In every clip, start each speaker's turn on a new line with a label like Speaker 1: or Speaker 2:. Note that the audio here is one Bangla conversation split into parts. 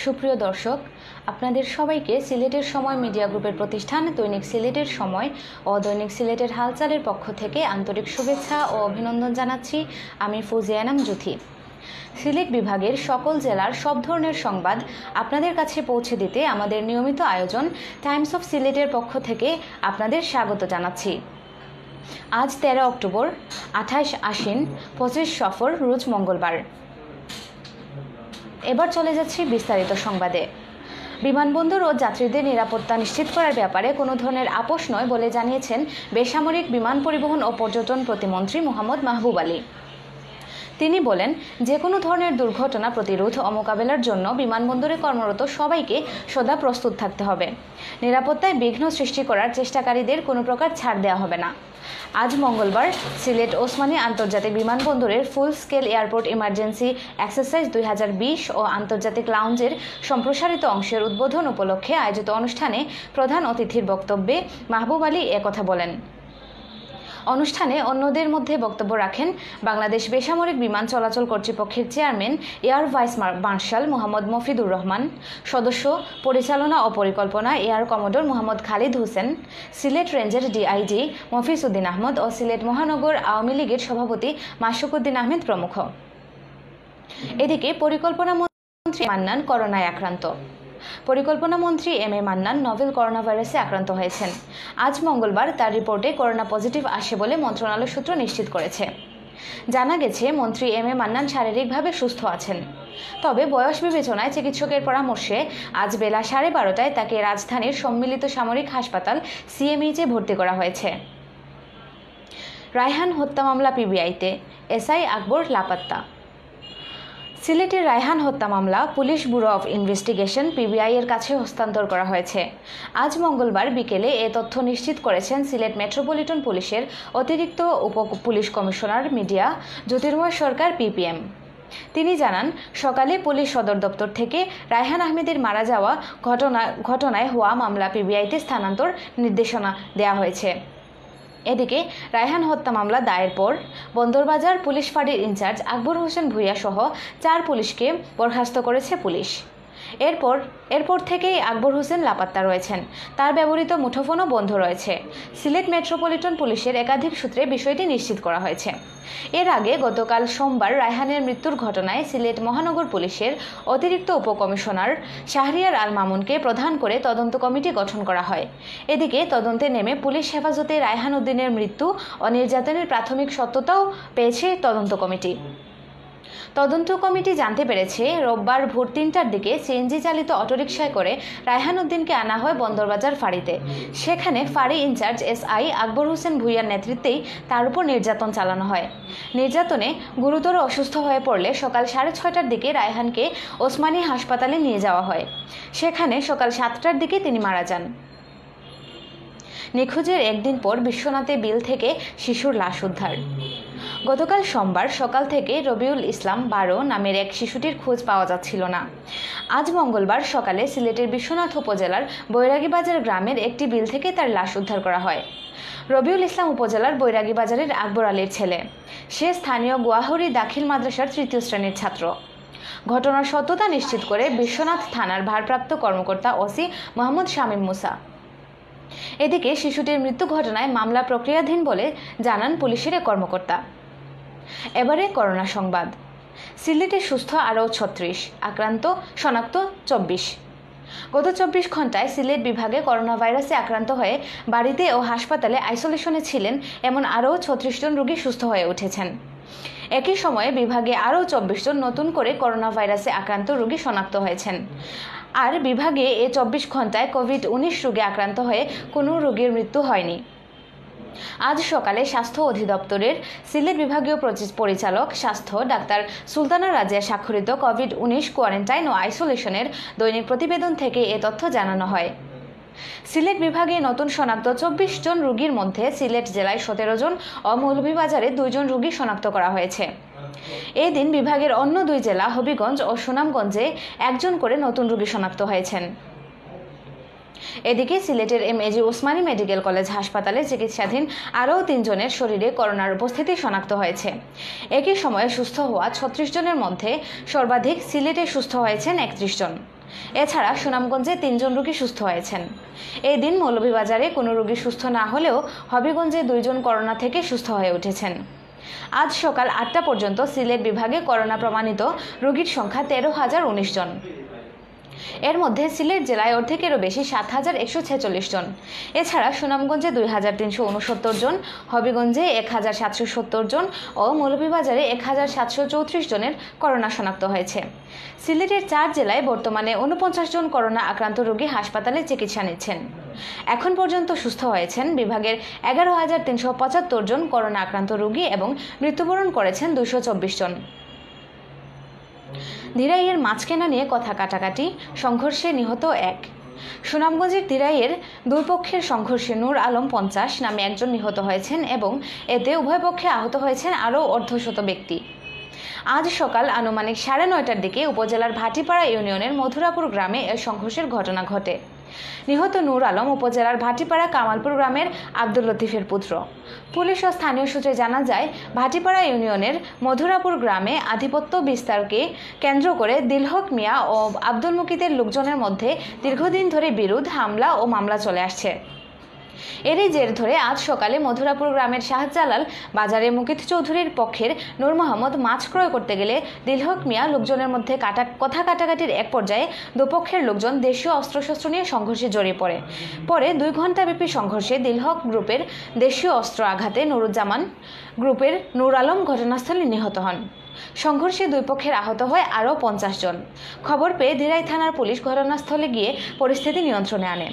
Speaker 1: সুপ্রিয় দর্শক, আপনাদের সবাইকে সিলেটের সময় মিডিয়া গ্রুপের প্রতিষ্ঠান দৈনিক সিলেটের সময় ও দৈনিক সিলেটের হালচালের পক্ষ থেকে আন্তরিক শুভেচ্ছা ও অভিনন্দন জানাচ্ছি। আমি ফৌজিয়া এনাম জুথি। সিলেট বিভাগের সকল জেলার সব ধরনের সংবাদ আপনাদের কাছে পৌঁছে দিতে আমাদের নিয়মিত আয়োজন টাইমস অফ সিলেটের পক্ষ থেকে আপনাদের স্বাগত জানাচ্ছি। আজ 13 অক্টোবর, 28 আশ্বিন, 25 সফর, রোজ মঙ্গলবার। এবার চলে যাচ্ছি বিস্তারিত সংবাদে। বিমানবন্দর ও যাত্রীদের নিরাপত্তা নিশ্চিত করার ব্যাপারে কোনো ধরনের আপোষ নয় বলে জানিয়েছেন বেসামরিক বিমান পরিবহন ও পর্যটন প্রতিমন্ত্রী মোহাম্মদ মাহবুব আলী। তিনি বলেন, যে কোনো ধরনের দুর্ঘটনা প্রতিরোধ ও মোকাবেলার জন্য বিমানবন্দরে কর্মরত সবাইকে সদা প্রস্তুত থাকতে হবে। নিরাপত্তায় বিঘ্ন সৃষ্টি করার চেষ্টাকারীদের কোনো প্রকার ছাড় দেওয়া হবে না। আজ মঙ্গলবার সিলেট ওসমানী আন্তর্জাতিক বিমানবন্দরের ফুল স্কেল এয়ারপোর্ট ইমার্জেন্সি এক্সারসাইজ 2020 ও আন্তর্জাতিক লাউঞ্জের সম্প্রসারিত অংশের উদ্বোধন উপলক্ষে আয়োজিত অনুষ্ঠানে প্রধান অতিথির বক্তব্যে মাহবুব আলী একথা বলেন। অনুষ্ঠানে অন্যদের মধ্যে বক্তব্য রাখেন বাংলাদেশ বেসামরিক বিমান চলাচল কর্তৃপক্ষের chairman air vice marshal Mohammad Mofidur Rahman, সদস্য পরিচালনা ও পরিকল্পনা এয়ার কমোডোর মোহাম্মদ খালিদ হোসেন, সিলেট রেঞ্জের ডিআইজি মফিজ উদ্দিন আহমদ ও সিলেট মহানগর আওয়ামী লীগের সভাপতি মাশরুক উদ্দিন আহমেদ প্রমুখ। এদিকে পরিকল্পনা মন্ত্রী মান্নান করোনায় আক্রান্ত। পরিকল্পনা মন্ত্রী M A Mannan novel corona ভাইরাসে আক্রান্ত হয়েছেন। আজ মঙ্গলবার তার রিপোর্টে করোনা পজিটিভ আসে বলে মন্ত্রণালয় সূত্র নিশ্চিত করেছে। জানা গেছে, মন্ত্রী এম এ মান্নান শারীরিকভাবে সুস্থ আছেন, তবে বয়স বিবেচনায় চিকিৎসকের পরামর্শে আজ বেলা 12:30টায় তাকে রাজধানীর সম্মিলিত সামরিক হাসপাতাল সিএমএইচে ভর্তি করা হয়েছে। রায়হান হত্যা মামলা পিবিআইতে, এসআই আকবর লাপাত্তা। সিলেটের রায়হান হত্যা মামলা police bureau of investigation PBI এর কাছে হস্তান্তর করা হয়েছে। আজ মঙ্গলবার বিকেলে এ তথ্য নিশ্চিত করেছেন সিলেট মেট্রোপলিটন পুলিশের অতিরিক্ত উপ পুলিশ কমিশনার মিডিয়া জ্যোতির্ময় সরকার পিপিএম। তিনি জানান, সকালে পুলিশ সদর দপ্তর থেকে রায়হান আহমেদের মারা যাওয়া ঘটনায় হওয়া মামলা পিবিআইতে স্থানান্তর নির্দেশনা দেওয়া হয়েছে। এদিকে রায়হান হত্যা মামলা দায়ের পর বন্দরবাজার পুলিশ ফাঁড়ির ইনচার্জ আকবর হোসেন ভূঁইয়া সহ 4 পুলিশকে বরখাস্ত করেছে পুলিশ। এরপর থেকেই আকবর হোসেন লাপাত্তা রয়েছেন। তার ব্যবহৃত মুঠোফোনও বন্ধ রয়েছে। সিলেট মেট্রোপলিটন পুলিশের একাধিক সূত্রে বিষয়টি নিশ্চিত করা হয়েছে। এর আগে গতকাল সোমবার রায়হানের মৃত্যুর ঘটনায় সিলেট মহানগর পুলিশের অতিরিক্ত উপকমিশনার শাহরিয়ার আল মামুনকে প্রধান করে তদন্ত কমিটি গঠন করা হয়। এদিকে তদন্তে নেমে পুলিশ হেফাজতে রায়হান উদ্দিনের মৃত্যু ও নির্যাতনের প্রাথমিক সত্যতাও পেয়েছে তদন্ত কমিটি। তদন্ত কমিটি জানতে পেরেছে, রোববার ভোর 3টার দিকে সিএনজি চালিত অটোরিকশায় করে রায়হান উদ্দিনকে আনা হয় বন্দরবাজার ফাঁড়িতে। সেখানে ফাঁড়ি ইনচার্জ এসআই আকবর হোসেন ভূঁইয়ার নেতৃত্বেই তার উপর নির্যাতন চালানো হয়। নির্যাতনে গুরুতর অসুস্থ হয়ে পড়লে সকাল 6:30টার দিকে রায়হানকে ওসমানী হাসপাতালে নিয়ে যাওয়া হয়। সেখানে সকাল 7টার দিকে তিনি মারা যান। নিখোঁজের একদিন পর বিশ্বনাথে বিল থেকে শিশুর লাশ উদ্ধার। গতকাল সোমবার সকাল থেকে রবিউল ইসলাম 12 নামের এক শিশুটির খোঁজ পাওয়া যাচ্ছিল না। আজ মঙ্গলবার সকালে সিলেটের বিশ্বনাথ উপজেলার বৈরাগীবাজার গ্রামের একটি বিল থেকে তার লাশ উদ্ধার করা হয়। রবিউল ইসলাম উপজেলার বৈরাগীবাজারের আকবর আলীর ছেলে। সে স্থানীয় গুয়াহরি দাখিল মাদ্রাসার 3য় শ্রেণীর ছাত্র। ঘটনার সত্যতা নিশ্চিত করে বিশ্বনাথ থানার ভারপ্রাপ্ত কর্মকর্তা ওসি মোহাম্মদ শামীম মুসা। এদিকে শিশুটির মৃত্যু ঘটনায় মামলা প্রক্রিয়াধীন বলে জানান পুলিশের কর্মকর্তা। এবারে করোনা সংবাদ। সিলেটে সুস্থ আরও 36, আক্রান্ত শনাক্ত 24। গত 24 ঘন্টায় সিলেট বিভাগে করোনা ভাইরাসে আক্রান্ত হয়ে বাড়িতে ও হাসপাতালে আইসোলেশনে ছিলেন এমন আরও 36 জন রোগী সুস্থ হয়ে উঠেছেন। একই সময়ে বিভাগে আরও 24 জন নতুন করে করোনা ভাইরাসে আক্রান্ত রোগী শনাক্ত হয়েছেন। আর বিভাগে এ 24 ঘন্টায় কোভিড-19 রোগে আক্রান্ত হয়ে কোনো রোগীর মৃত্যু হয়নি। আজ সকালে স্বাস্থ্য অধিদপ্তরের সিলেট বিভাগীয় পরিচালক স্বাস্থ্য ডাক্তার সুলতানা রাজিয়া স্বাক্ষরিত কোভিড-19 কোয়ারেন্টাইন ও আইসোলেশনের দৈনিক প্রতিবেদন থেকে এ তথ্য জানানো হয়। সিলেট বিভাগে নতুন শনাক্ত 24 জন রোগীর মধ্যে সিলেট জেলায় 17 জন ও মৌলভীবাজারে 2 জন রোগী শনাক্ত করা হয়েছে। এই দিন বিভাগের অন্য 2 জেলা হবিগঞ্জ ও সুনামগঞ্জে 1 জন করে নতুন রোগী শনাক্ত হয়েছেন। এদিকে সিলেটের এমএজি ওসমানী মেডিকেল কলেজ হাসপাতালে চিকিৎসাধীন আরও 3 জনের শরীরে করোনার উপস্থিতি শনাক্ত হয়েছে। একই সময়ে সুস্থ হওয়া 36 জনের মধ্যে সর্বাধিক সিলেটে সুস্থ হয়েছেন 31 জন। এছাড়া সুনামগঞ্জে 3 জন রোগী সুস্থ হয়েছেন। এই দিন মৌলভীবাজারে কোনো রোগী সুস্থ না হলেও হবিগঞ্জে 2 জন করোনা থেকে সুস্থ হয়ে উঠেছেন। আজ সকাল 8টা পর্যন্ত সিলেট বিভাগে করোনা প্রমাণিত রোগীর সংখ্যা 13,019 জন। এর মধ্যে সিলেট জেলায় অর্ধেকেরও বেশি 7,146 জন। এছাড়া সুনামগঞ্জে 2,369 জন, হবিগঞ্জে 1,770 জন ও মৌলভীবাজারে 1,734 জনের করোনা শনাক্ত হয়েছে। সিলেটের 4 জেলায় বর্তমানে 49 জন করোনা আক্রান্ত রোগী হাসপাতালে চিকিৎসা নিচ্ছেন। এখন পর্যন্ত সুস্থ হয়েছেন বিভাগের 11,375 জন করোনা আক্রান্ত রোগী এবং মৃত্যুবরণ করেছেন 224 জন। দিরাইয়ের মাছ কেনা নিয়ে কথা কাটাকাটি, সংঘর্ষে নিহত 1। সুনামগঞ্জের দিরাইয়ের দুই পক্ষের সংঘর্ষে নূর আলম 50 নামে একজন নিহত হয়েছেন এবং এতে উভয় পক্ষে আহত হয়েছেন আরও অর্ধশত ব্যক্তি। আজ সকাল আনুমানিক 9:30টার দিকে উপজেলার ভাটিপাড়া ইউনিয়নের মধুরাপুর গ্রামে এ সংঘর্ষের ঘটনা ঘটে। নিহত নূর আলম উপজেলার ভাটিপাড়া কামালপুর গ্রামের আব্দুল লতিফের পুত্র। পুলিশ ও স্থানীয় সূত্রে জানা যায়, ভাটিপাড়া ইউনিয়নের মধুরাপুর গ্রামে আধিপত্য বিস্তারকে কেন্দ্র করে দিলহক মিয়া ও আব্দুল মুকিতের লোকজনের মধ্যে দীর্ঘদিন ধরে বিরোধ, হামলা ও মামলা চলে আসছে। এরই জের ধরে আজ সকালে মধুরাপুর গ্রামের শাহজালাল বাজারে মুকিত চৌধুরীর পক্ষের নূর মোহাম্মদ মাছ ক্রয় করতে গেলে দিলহক মিয়া লোকজনের মধ্যে কথা কাটাকাটির এক পর্যায়ে দুপক্ষের লোকজন দেশীয় অস্ত্রশস্ত্র নিয়ে সংঘর্ষে জড়িয়ে পরে 2 ঘণ্টাব্যাপী সংঘর্ষে দিলহক গ্রুপের দেশীয় অস্ত্র আঘাতে নুরুজ্জামান গ্রুপের নূর আলম ঘটনাস্থলে নিহত হন। সংঘর্ষে দুই পক্ষের আহত হয় আরও 50 জন। খবর পেয়ে দিরাই থানার পুলিশ ঘটনাস্থলে গিয়ে পরিস্থিতি নিয়ন্ত্রণে আনে।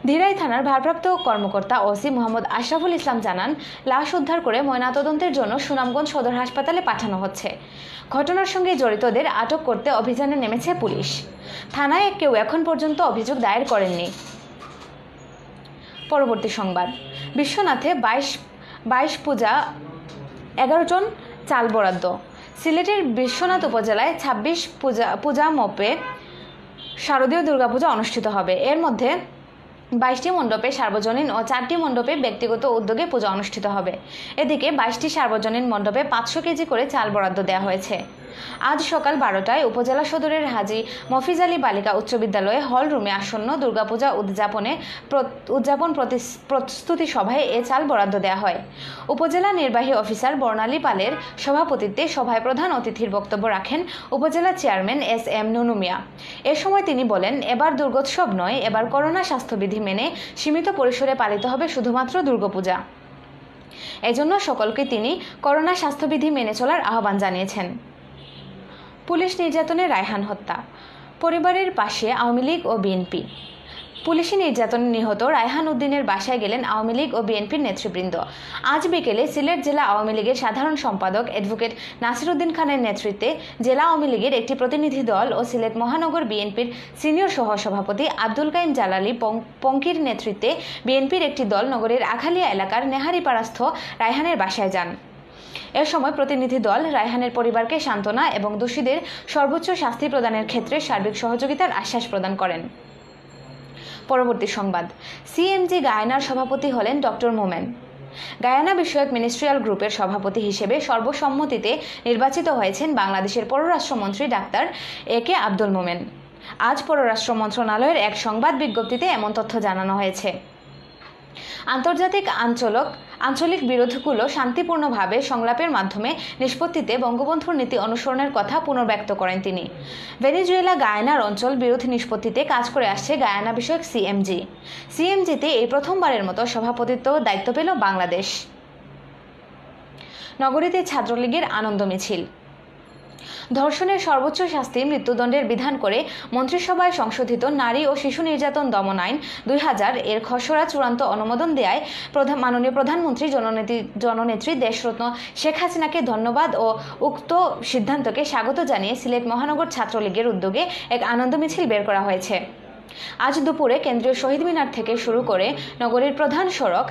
Speaker 1: দিরাই থানার ভারপ্রাপ্ত কর্মকর্তা ওসি মোহাম্মদ আশরাফুল ইসলাম জানান, লাশ উদ্ধার করে ময়নাতদন্তের জন্য সুনামগঞ্জ সদর হাসপাতালে পাঠানো হচ্ছে। ঘটনার সঙ্গে জড়িতদের আটক করতে অভিযানে নেমেছে পুলিশ। থানায় কেউ এখন পর্যন্ত অভিযোগ দায়ের করেননি। পরবর্তী সংবাদ, বিশ্বনাথে 22 পূজা 11 জন চাল বরাদ্দ। সিলেটের বিশ্বনাথ উপজেলায় 26 পূজা মপে শারদীয় দুর্গাপূজা অনুষ্ঠিত হবে। এর মধ্যে 22টি মণ্ডপে সার্বজনীন ও 4টি মণ্ডপে ব্যক্তিগত উদ্যোগে পূজা অনুষ্ঠিত হবে। এদিকে 22টি সার্বজনীন মণ্ডপে 500 কেজি করে চাল বরাদ্দ দেওয়া হয়েছে। আজ সকাল 12টায় উপজেলা সদরের হাজী মফিজ আলী বালিকা উচ্চ বিদ্যালয়ে হল রুমে আসন্ন দুর্গাপূজা উদযাপন প্রস্তুতি সভায় এ চাল বরাদ্দ দেওয়া হয়। উপজেলা নির্বাহী অফিসার বর্ণালী পালের সভাপতিত্বে সভায় প্রধান অতিথির বক্তব্য রাখেন উপজেলা চেয়ারম্যান SM নুনু মিয়া। এ সময় তিনি বলেন, এবার দুর্গোৎসব নয়, এবার করোনা স্বাস্থ্যবিধি মেনে সীমিত পরিসরে পালিত হবে শুধুমাত্র দুর্গাপূজা। এজন্য সকলকে তিনি করোনা স্বাস্থ্যবিধি মেনে চলার আহ্বান জানিয়েছেন। পুলিশ নির্যাতনে রায়হান হত্যা, পরিবারের পাশে আওয়ামী লীগ ও বিএনপি। পুলিশি নির্যাতনে নিহত রায়হান উদ্দিনের বাসায় গেলেন আওয়ামী লীগ ও বিএনপির নেতৃবৃন্দ। আজ বিকেলে সিলেট জেলা আওয়ামী লীগের সাধারণ সম্পাদক অ্যাডভোকেট নাসির উদ্দিন খানের নেতৃত্বে জেলা আওয়ামী লীগের একটি প্রতিনিধি দল ও সিলেট মহানগর বিএনপির সিনিয়র সহসভাপতি আব্দুল কাইম জালালী পঙ্কির নেতৃত্বে বিএনপির একটি দল নগরের আখালিয়া এলাকার নেহারিপাড়াস্থ রায়হানের বাসায় যান। এ সময় প্রতিনিধি দল রায়হানের পরিবারকে সান্ত্বনা এবং দোষীদের সর্বোচ্চ শাস্তি প্রদানের ক্ষেত্রে সার্বিক সহযোগিতার আশ্বাস প্রদান করেন। পরবর্তী সংবাদ, সিএমজি গায়ানার সভাপতি হলেন ডক্টর মোমেন। গায়ানা বিষয়ক মিনিস্ট্রিয়াল গ্রুপের সভাপতি হিসেবে সর্বসম্মতিতে নির্বাচিত হয়েছেন বাংলাদেশের পররাষ্ট্রমন্ত্রী ডাক্তার AK আব্দুল মোমেন। আজ পররাষ্ট্র মন্ত্রণালয়ের এক সংবাদ বিজ্ঞপ্তিতে এমন তথ্য জানানো হয়েছে। আন্তর্জাতিক আঞ্চলিক বিরোধগুলো শান্তিপূর্ণভাবে সংলাপের মাধ্যমে নিষ্পত্তিতে বঙ্গবন্ধুর নীতি অনুসরণের কথা পুনর্ব্যক্ত করেন তিনি। ভেনেজুয়েলা গায়ানার অঞ্চল বিরোধ নিষ্পত্তিতে কাজ করে আসছে গায়ানা বিষয়ক সিএমজিতে এই প্রথমবারের মতো সভাপতিত্ব দায়িত্ব পেল বাংলাদেশ। নগরীতে ছাত্রলীগের আনন্দ মিছিল। ধর্ষণের সর্বোচ্চ শাস্তি মৃত্যুদণ্ডের বিধান করে মন্ত্রিসভায় সংশোধিত নারী ও শিশু নির্যাতন দমন আইন 2000 এর খসড়া চূড়ান্ত অনুমোদন দেয়ায় মাননীয় প্রধানমন্ত্রী জননেত্রী দেশরত্ন শেখ হাসিনাকে ধন্যবাদ ও উক্ত সিদ্ধান্তকে স্বাগত জানিয়ে সিলেট মহানগর ছাত্রলীগের উদ্যোগে এক আনন্দ মিছিল বের করা হয়েছে। আজ দুপুরে কেন্দ্রীয় শহীদ মিনার থেকে শুরু করে নগরীর প্রধান সড়ক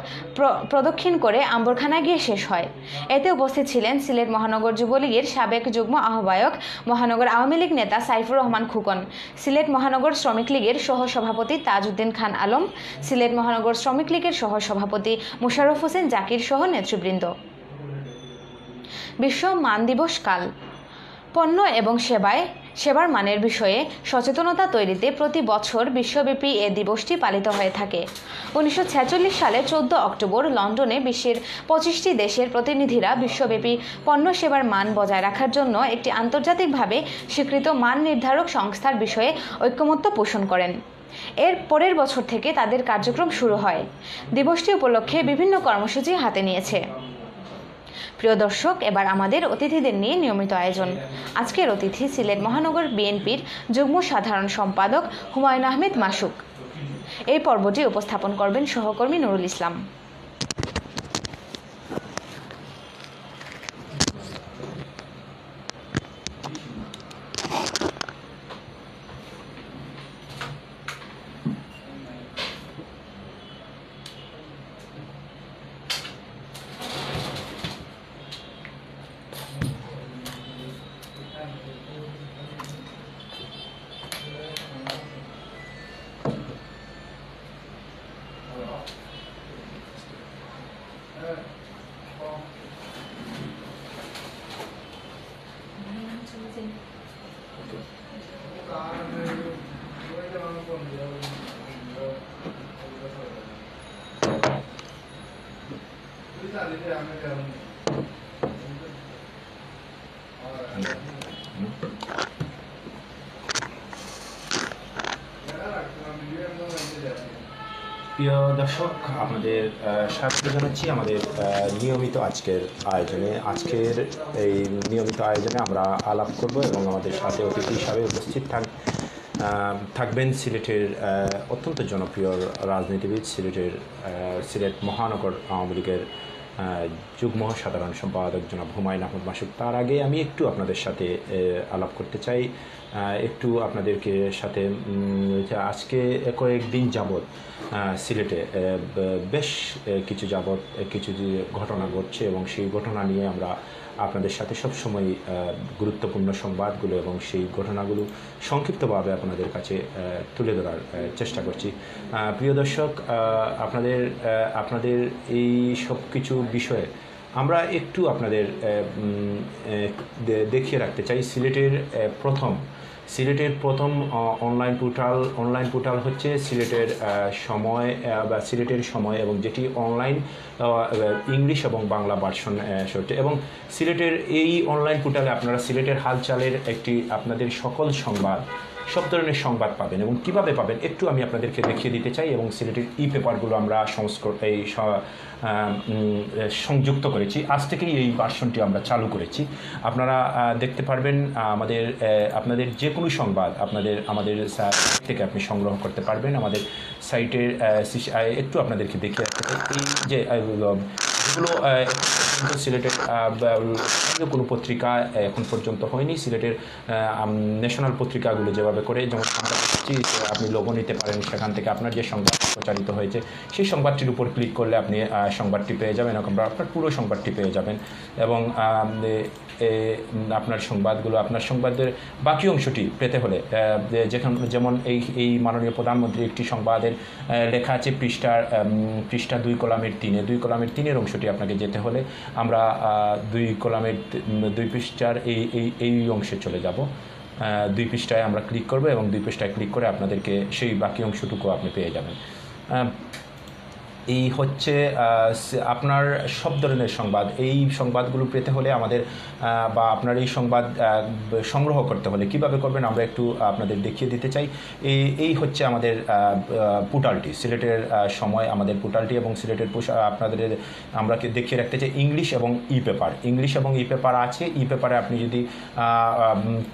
Speaker 1: প্রদক্ষিণ করে আম্বরখানায় গিয়ে শেষ হয়। এতে উপস্থিত ছিলেন সিলেট মহানগর যুবলীগের সাবেক যুগ্ম আহ্বায়ক, মহানগর আওয়ামী লীগ নেতা সাইফুর রহমান খুকন, সিলেট মহানগর শ্রমিক লীগের সহসভাপতি তাজউদ্দিন খান আলম, সিলেট মহানগর শ্রমিক লীগের সহসভাপতি মুশাররফ হোসেন জাকির সহ নেতৃবৃন্দ। বিশ্ব মান দিবস কাল। পণ্য এবং সেবার মানের বিষয়ে সচেতনতা তৈরিতে প্রতি বছর বিশ্বব্যাপী এ দিবসটি পালিত হয়ে থাকে। 1946 সালে 14 অক্টোবর লন্ডনে বিশ্বের 25টি দেশের প্রতিনিধিরা বিশ্বব্যাপী পণ্য সেবার মান বজায় রাখার জন্য একটি আন্তর্জাতিকভাবে স্বীকৃত মান নির্ধারক সংস্থার বিষয়ে ঐকমত্য পোষণ করেন। এর পরের বছর থেকে তাদের কার্যক্রম শুরু হয়। দিবসটি উপলক্ষে বিভিন্ন কর্মসূচি হাতে নিয়েছে। প্রিয় দর্শক, এবার আমাদের অতিথিদের নিয়ে নিয়মিত আয়োজন। আজকের অতিথি সিলেট মহানগর বিএনপির যুগ্ম সাধারণ সম্পাদক হুমায়ুন আহমেদ মাসুক। এই পর্বটি উপস্থাপন করবেন সহকর্মী নুরুল ইসলাম।
Speaker 2: প্রিয় দর্শক, আপনাদের স্বাগত জানাচ্ছি আমাদের নিয়মিত আজকের এই নিয়মিত আয়োজনে আমরা আলাপ করব এবং আমাদের সাথে অতিথি হিসাবে উপস্থিত থাকবেন সিলেটের অত্যন্ত জনপ্রিয় রাজনীতিবিদ, সিলেট মহানগর আওয়ামী লীগের যুগ্ম সাধারণ সম্পাদক জনাব হুমায়ুন আহমেদ মাসুক। তার আগে আমি একটু আপনাদের সাথে আলাপ করতে চাই, একটু আপনাদেরকে সাথে আজকে কয়েকদিন যাবৎ সিলেটে বেশ কিছু ঘটনা ঘটছে এবং সেই ঘটনা নিয়ে আমরা আপনাদের সাথে সবসময় গুরুত্বপূর্ণ সংবাদগুলো এবং সেই ঘটনাগুলো সংক্ষিপ্তভাবে আপনাদের কাছে তুলে ধরার চেষ্টা করছি। প্রিয় দর্শক, আপনাদের এই সব কিছু বিষয়ে আমরা একটু আপনাদের দেখিয়ে রাখতে চাই। সিলেটের প্রথম অনলাইন পোর্টাল হচ্ছে সিলেটের সময় এবং যেটি অনলাইন ইংলিশ এবং বাংলা ভার্সন হচ্ছে। এবং সিলেটের এই অনলাইন পোর্টালে আপনারা সিলেটের হালচালের আপনাদের সব ধরনের সংবাদ পাবেন। এবং কিভাবে পাবেন একটু আমি আপনাদেরকে দেখিয়ে দিতে চাই। এবং সিলেটের ই-পেপারগুলো আমরা সংযুক্ত করেছি, আজ থেকেই এই ভার্সনটি আমরা চালু করেছি। আপনারা দেখতে পারবেন আপনাদের যে কোনো সংবাদ আমাদের সাইট থেকে আপনি সংগ্রহ করতে পারবেন। আমাদের সাইটের একটু আপনাদেরকে দেখিয়ে রাখতে চাই, এই যে যেগুলো সিলেটের কোনো পত্রিকা এখন পর্যন্ত হয়নি। সিলেটের ন্যাশনাল পত্রিকাগুলো যেভাবে করে, যেমন আমরা দেখছি আপনি লোগো নিতে পারেন, সেখান থেকে আপনার যে সংবাদ প্রচারিত হয়েছে সেই সংবাদটির উপর ক্লিক করলে আপনি সংবাদটি পেয়ে যাবেন, এবং আপনার পুরো সংবাদটি পেয়ে যাবেন। এবং আপনার সংবাদের বাকি অংশটি পেতে হলে যেমন এই মাননীয় প্রধানমন্ত্রী একটি সংবাদের লেখা আছে পৃষ্ঠা 2 কলামের 3 অংশটি আপনাকে যেতে হলে আমরা 2 পৃষ্ঠার এই অংশে চলে যাব। 2 পৃষ্ঠায় আমরা ক্লিক করব এবং 2 পৃষ্ঠায় ক্লিক করে আপনাদেরকে সেই বাকি অংশটুকু আপনি পেয়ে যাবেন। এই হচ্ছে আপনার সব ধরনের সংবাদ। এই সংবাদগুলো পেতে হলে আমাদের বা আপনার এই সংবাদ সংগ্রহ করতে হলে কিভাবে করবেন আমরা একটু আপনাদের দেখিয়ে দিতে চাই। এই হচ্ছে আমাদের পোর্টালটি, সিলেটের সময় আমাদের পোর্টালটি। এবং সিলেটের আপনাদের আমরা দেখিয়ে রাখতে চাই ইংলিশ এবং ই পেপার আছে। ই পেপারে আপনি যদি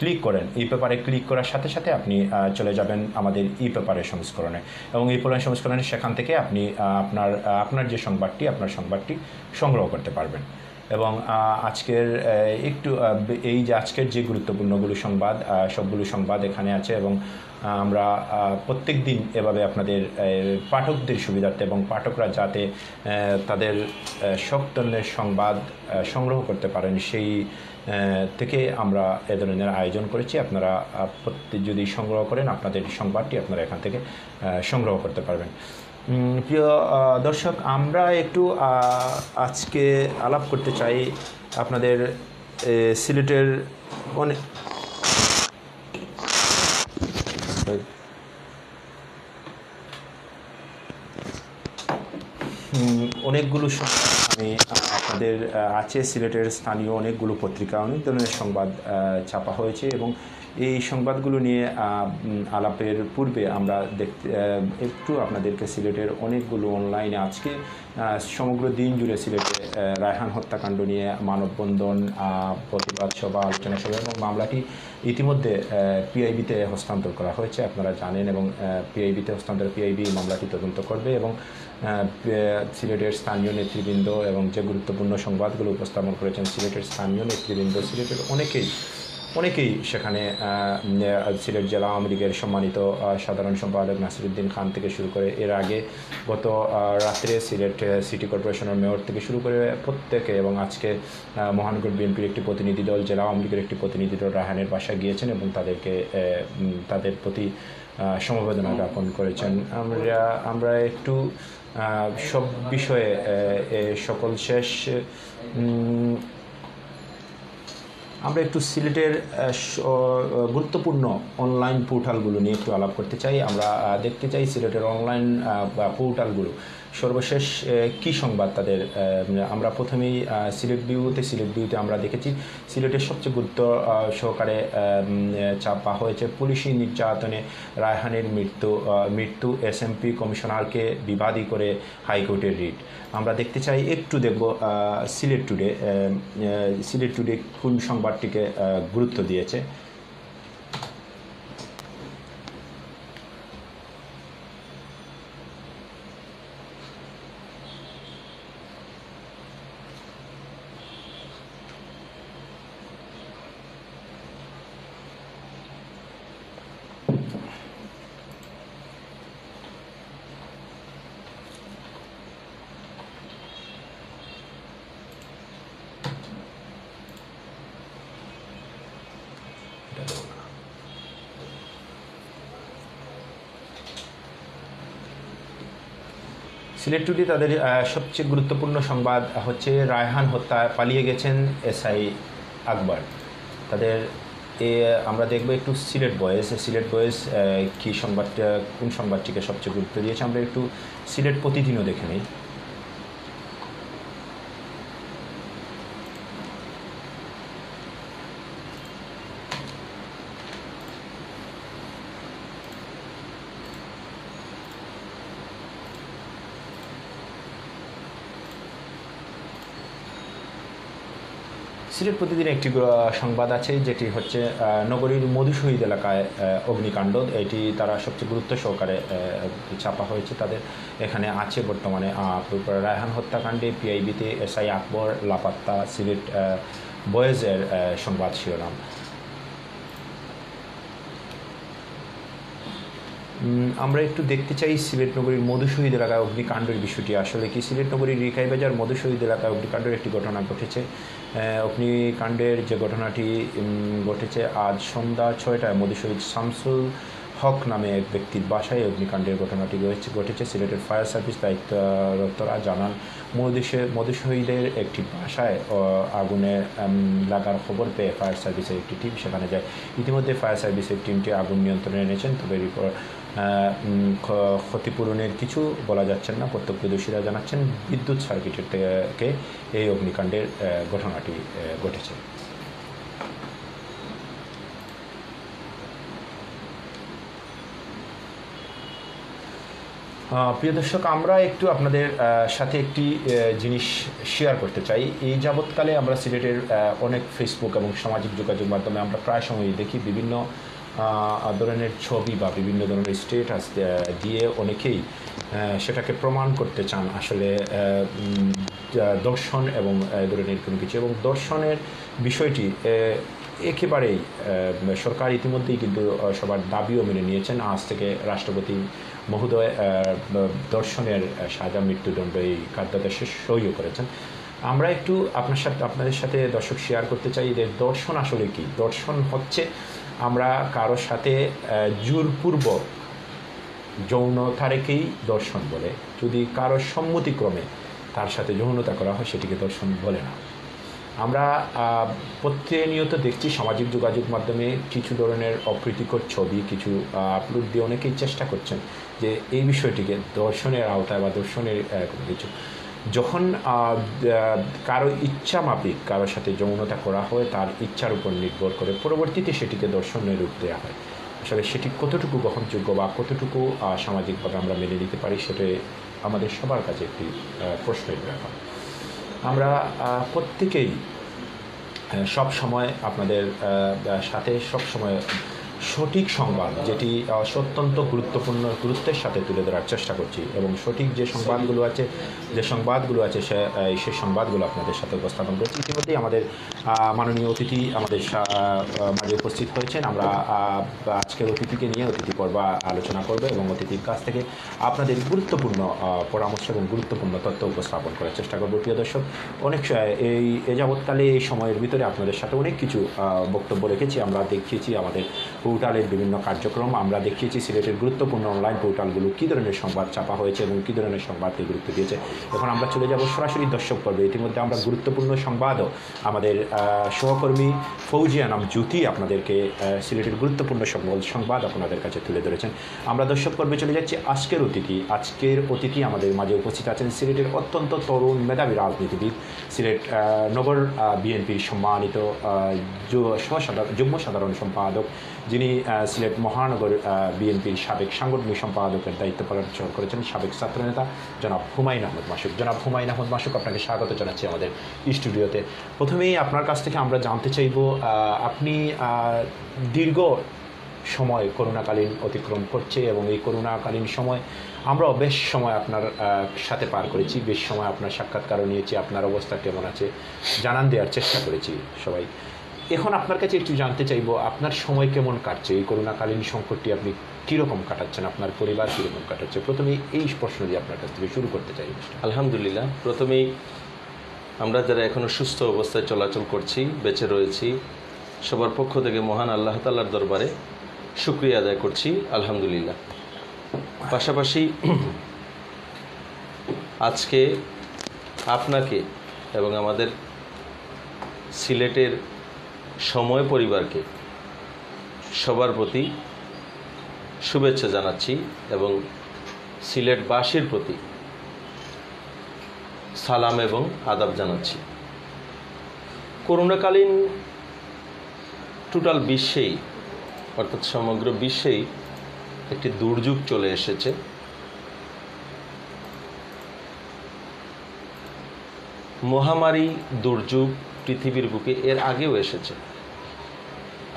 Speaker 2: ক্লিক করেন, ই পেপারে ক্লিক করার সাথে সাথে আপনি চলে যাবেন আমাদের ই পেপারের সংস্করণে। এবং এই পেপারের সংস্করণে সেখান থেকে আপনি আপনার যে সংবাদটি সংগ্রহ করতে পারবেন। এবং আজকের আজকের যে গুরুত্বপূর্ণগুলো সবগুলো সংবাদ এখানে আছে। এবং আমরা প্রত্যেক দিন এভাবে আপনাদের পাঠকদের সুবিধার্থে এবং পাঠকরা যাতে তাদের সব ধরনের সংবাদ সংগ্রহ করতে পারেন সেই থেকে আমরা এ ধরনের আয়োজন করেছি। আপনারা যদি সংগ্রহ করেন আপনাদের সংবাদটি আপনারা এখান থেকে সংগ্রহ করতে পারবেন। প্রিয় দর্শক, আমরা একটু আজকে আলাপ করতে চাই আপনাদের সিলেটের অনেকগুলো আমি আপনাদের আছে সিলেটের স্থানীয় অনেকগুলো পত্রিকা অনেক ধরনের সংবাদ ছাপা হয়েছে এবং এই সংবাদগুলো নিয়ে আলাপের পূর্বে আমরা একটু আপনাদেরকে সিলেটের অনেকগুলো অনলাইনে আজকে সমগ্র দিন জুড়ে সিলেটে রায়হান হত্যাকাণ্ড নিয়ে মানববন্ধন, প্রতিবাদ সভা, আলোচনা সভা এবং মামলাটি ইতিমধ্যে পিআইবিতে হস্তান্তর করা হয়েছে আপনারা জানেন এবং পিআইবিতে পিআইবি মামলাটি তদন্ত করবে এবং সিলেটের স্থানীয় নেতৃবৃন্দ এবং যে গুরুত্বপূর্ণ সংবাদগুলো উপস্থাপন করেছেন সিলেটের স্থানীয় নেতৃবৃন্দ, সিলেটের অনেকেই সেখানে সিলেট জেলা আওয়ামী লীগের সম্মানিত সাধারণ সম্পাদক নাসিরুদ্দিন খান থেকে শুরু করে এর আগে গত রাত্রে সিলেট সিটি কর্পোরেশনের মেয়র থেকে শুরু করে প্রত্যেকে এবং আজকে মহানগর বিএনপির একটি প্রতিনিধি দল, জেলা আওয়ামী লীগের একটি প্রতিনিধি দল রায়হানের বাসায় গিয়েছেন এবং তাদের প্রতি সমবেদনা জ্ঞাপন করেছেন। আমরা একটু সব বিষয়ে সকল শেষ আমরা একটু সিলেটের গুরুত্বপূর্ণ অনলাইন পোর্টালগুলো নিয়ে একটু আলাপ করতে চাই। আমরা দেখতে চাই সিলেটের অনলাইন পোর্টালগুলো সর্বশেষ কী সংবাদ তাদের। আমরা প্রথমেই সিলেট ভিউতে আমরা দেখেছি সিলেটের সবচেয়ে গুরুত্ব সহকারে চাপা হয়েছে পুলিশি নির্যাতনে রায়হানের মৃত্যু এসএমপি কমিশনারকে বিবাদী করে হাইকোর্টের রিট। আমরা দেখতে চাই একটু দেখব সিলেট টুডে কোন সংবাদটিকে গুরুত্ব দিয়েছে। সিলেট টুডে তাদের সবচেয়ে গুরুত্বপূর্ণ সংবাদ হচ্ছে রায়হান হত্যায় পালিয়ে গেছেন এসআই আকবর। তাদের আমরা দেখব একটু সিলেট বয়েজ কী সংবাদটা কোন সংবাদটিকে সবচেয়ে গুরুত্ব দিয়েছে। আমরা একটু সিলেট প্রতিদিনও দেখে নিই। সিলেট প্রতিদিন একটি সংবাদ আছে যেটি হচ্ছে নগরীর মধুশহীদ এলাকায় অগ্নিকাণ্ড। এটি তারা সবচেয়ে গুরুত্ব সহকারে ছাপা হয়েছে। তাদের এখানে আছে বর্তমানে রায়হান হত্যাকাণ্ডে পিআইবিতে এসআই আকবর লাপাত্তা, সিলেট বয়েজের সংবাদ শিরোনাম। আমরা একটু দেখতে চাই সিলেট নগরীর মধুশহীদ এলাকায় অগ্নিকাণ্ডের বিষয়টি আসলে কি। সিলেট নগরীর রিকাইবাজার মধুশহীদ এলাকায় অগ্নিকাণ্ডের একটি ঘটনা ঘটেছে। অগ্নিকাণ্ডের যে ঘটনাটি ঘটেছে আজ সন্ধ্যা 6টায় মধুশহীদ শামসুল হক নামে এক ব্যক্তির বাসায় অগ্নিকাণ্ডের ঘটনাটি ঘটেছে। সিলেটের ফায়ার সার্ভিস দায়িত্বরতরা জানান মধুশহীদের একটি বাসায় আগুনে লাগার খবর পেয়ে ফায়ার সার্ভিসের একটি টিম সেখানে যায়। ইতিমধ্যে ফায়ার সার্ভিসের টিমটি আগুন নিয়ন্ত্রণে এনেছেন, তবে ক্ষতিপূরণের কিছু বলা যাচ্ছেন না। প্রত্যক্ষদর্শীরা জানাচ্ছেন বিদ্যুৎ সার্কিটের থেকে এই অগ্নিকাণ্ডের ঘটনাটি ঘটেছে। প্রিয় দর্শক, আমরা একটু আপনাদের সাথে একটি জিনিস শেয়ার করতে চাই। এই যাবৎকালে আমরা সিলেটের অনেক ফেসবুক এবং সামাজিক যোগাযোগ মাধ্যমে আমরা প্রায় সময়ই দেখি বিভিন্ন ধরনের ছবি বা বিভিন্ন ধরনের স্টেটাস দিয়ে অনেকেই সেটাকে প্রমাণ করতে চান আসলে দর্শন এবং ধরনের কোনো কিছু। এবং দর্শনের বিষয়টি একেবারেই সরকার ইতিমধ্যেই কিন্তু সবার দাবিও মেনে নিয়েছেন। আজ থেকে রাষ্ট্রপতি মহোদয় দর্শনের সাজা মৃত্যুদণ্ড এই কার্যাদেশে সইও করেছেন। আমরা একটু আপনাদের সাথে দর্শক শেয়ার করতে চাই যে দর্শন আসলে কি। দর্শন হচ্ছে আমরা কারোর সাথে জোরপূর্বক যৌনতা রেখেই দর্শন বলে। যদি কারোর সম্মতিক্রমে তার সাথে যৌনতা করা হয় সেটিকে দর্শন বলে না। আমরা প্রতিনিয়ত দেখছি সামাজিক যোগাযোগ মাধ্যমে কিছু ধরনের অপ্রীতিকর ছবি কিছু আপলোড দিয়ে অনেকেই চেষ্টা করছেন যে এই বিষয়টিকে দর্শনের আওতায় বা দর্শনের কোনো কিছু যখন কারো ইচ্ছা মাফিক কারোর সাথে যৌনতা করা হয় তার ইচ্ছার উপর নির্ভর করে পরবর্তীতে সেটিকে দর্শনের রূপ দেওয়া হয়। আসলে সেটি কতটুকু গ্রহণযোগ্য বা কতটুকু সামাজিকভাবে আমরা মেনে নিতে পারি সেটা আমাদের সবার কাছে একটি প্রশ্নের ব্যাপার। আমরা প্রত্যেকেই সব সময় আপনাদের সাথে সব সময় সঠিক সংবাদ যেটি অত্যন্ত গুরুত্বের সাথে তুলে ধরার চেষ্টা করছি এবং সঠিক যে সংবাদগুলো আছে সেই সংবাদগুলো আপনাদের সাথে উপস্থাপন করছি। ইতিমধ্যেই আমাদের মাননীয় অতিথি আমাদের মাঝে উপস্থিত হয়েছেন। আমরা আজকের অতিথিকে নিয়ে অতিথি পর্ব আলোচনা করব এবং অতিথির কাছ থেকে আপনাদের গুরুত্বপূর্ণ পরামর্শ এবং গুরুত্বপূর্ণ তথ্য উপস্থাপন করার চেষ্টা করব। প্রিয় দর্শক, অনেক এই যাবৎকালে এই সময়ের ভিতরে আপনাদের সাথে অনেক কিছু বক্তব্য রেখেছি। আমরা দেখিয়েছি আমাদের পোর্টালের বিভিন্ন কার্যক্রম, আমরা দেখিয়েছি সিলেটের গুরুত্বপূর্ণ অনলাইন পোর্টালগুলো কী ধরনের সংবাদ ছাপা হয়েছে এবং কী ধরনের সংবাদকে গুরুত্ব দিয়েছে। এখন আমরা চলে যাব সরাসরি দর্শক পর্বে। ইতিমধ্যে আমরা গুরুত্বপূর্ণ সংবাদও আমাদের সহকর্মী ফৌজিয়া নাম জ্যোতি আপনাদেরকে সিলেটের গুরুত্বপূর্ণ সংবাদ আপনাদের কাছে তুলে ধরেছেন। আমরা দর্শক পর্বে চলে যাচ্ছি। আজকের অতিথি আমাদের মাঝে উপস্থিত আছেন সিলেটের অত্যন্ত তরুণ মেধাবী রাজনীতিবিদ, সিলেট নগর বিএনপির সম্মানিত যুগ্ম সাধারণ সম্পাদক, যিনি সিলেট মহানগর বিএনপির সাবেক সাংগঠনিক সম্পাদকের দায়িত্ব পালন করেছেন, সাবেক ছাত্রনেতা জনাব হুমায়ুন আহমদ মাসুক। জনাব হুমায়ুন আহমদ মাসুক, আপনাকে স্বাগত জানাচ্ছি আমাদের স্টুডিওতে। প্রথমেই আপনার কাছ থেকে আমরা জানতে চাইব, আপনি দীর্ঘ সময় করোনাকালীন অতিক্রম করছে এবং এই করোনাকালীন সময় আমরাও বেশ সময় আপনার সাথে পার করেছি, বেশ সময় আপনার সাক্ষাৎকারও নিয়েছি, আপনার অবস্থা কেমন আছে জানান দেওয়ার চেষ্টা করেছি সবাই। এখন আপনার কাছে একটু জানতে চাইব, আপনার সময় কেমন কাটছে এই করোনাকালীন সংকটটি, আপনি কীরকম কাটাচ্ছেন, আপনার পরিবার কীরকম কাটাচ্ছে? প্রথমেই এই প্রশ্ন দিয়ে আপনার কাছ থেকে শুরু করতে চাই।
Speaker 3: আলহামদুলিল্লাহ, প্রথমেই আমরা যারা এখনও সুস্থ অবস্থায় চলাচল করছি, বেঁচে রয়েছি, সবার পক্ষ থেকে মহান আল্লাহ তাআলার দরবারে শুকরিয়া আদায় করছি, আলহামদুলিল্লাহ। পাশাপাশি আজকে আপনাকে এবং আমাদের সিলেটের সময় পরিবারকে সবার প্রতি শুভেচ্ছা জানাচ্ছি এবং সিলেটবাসীর প্রতি সালাম এবং আদাব জানাচ্ছি। করোনাকালীন টোটাল বিশ্বেই, অর্থাৎ সমগ্র বিশ্বেই একটি দুর্যোগ চলে এসেছে। মহামারী দুর্যোগ পৃথিবীর বুকে এর আগেও এসেছে,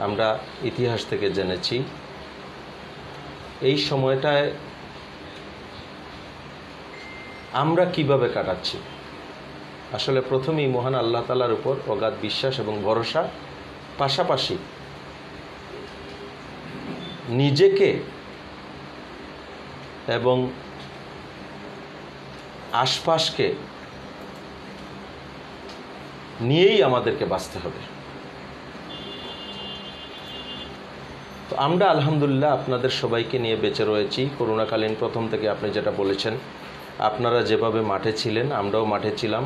Speaker 3: আমরা ইতিহাস থেকে জেনেছি। এই সময়টায় আমরা কিভাবে কাটাচ্ছি, আসলে প্রথমেই মহান আল্লাহ তাআলার উপর অগাধ বিশ্বাস এবং ভরসা, পাশাপাশি নিজেকে এবং আশপাশকে নিয়েই আমাদেরকে বাঁচতে হবে। তো আমরা আলহামদুলিল্লাহ আপনাদের সবাইকে নিয়ে বেঁচে রয়েছি। করোনাকালীন প্রথম থেকে আপনি যেটা বলেছেন, আপনারা যেভাবে মাঠে ছিলেন আমরাও মাঠে ছিলাম।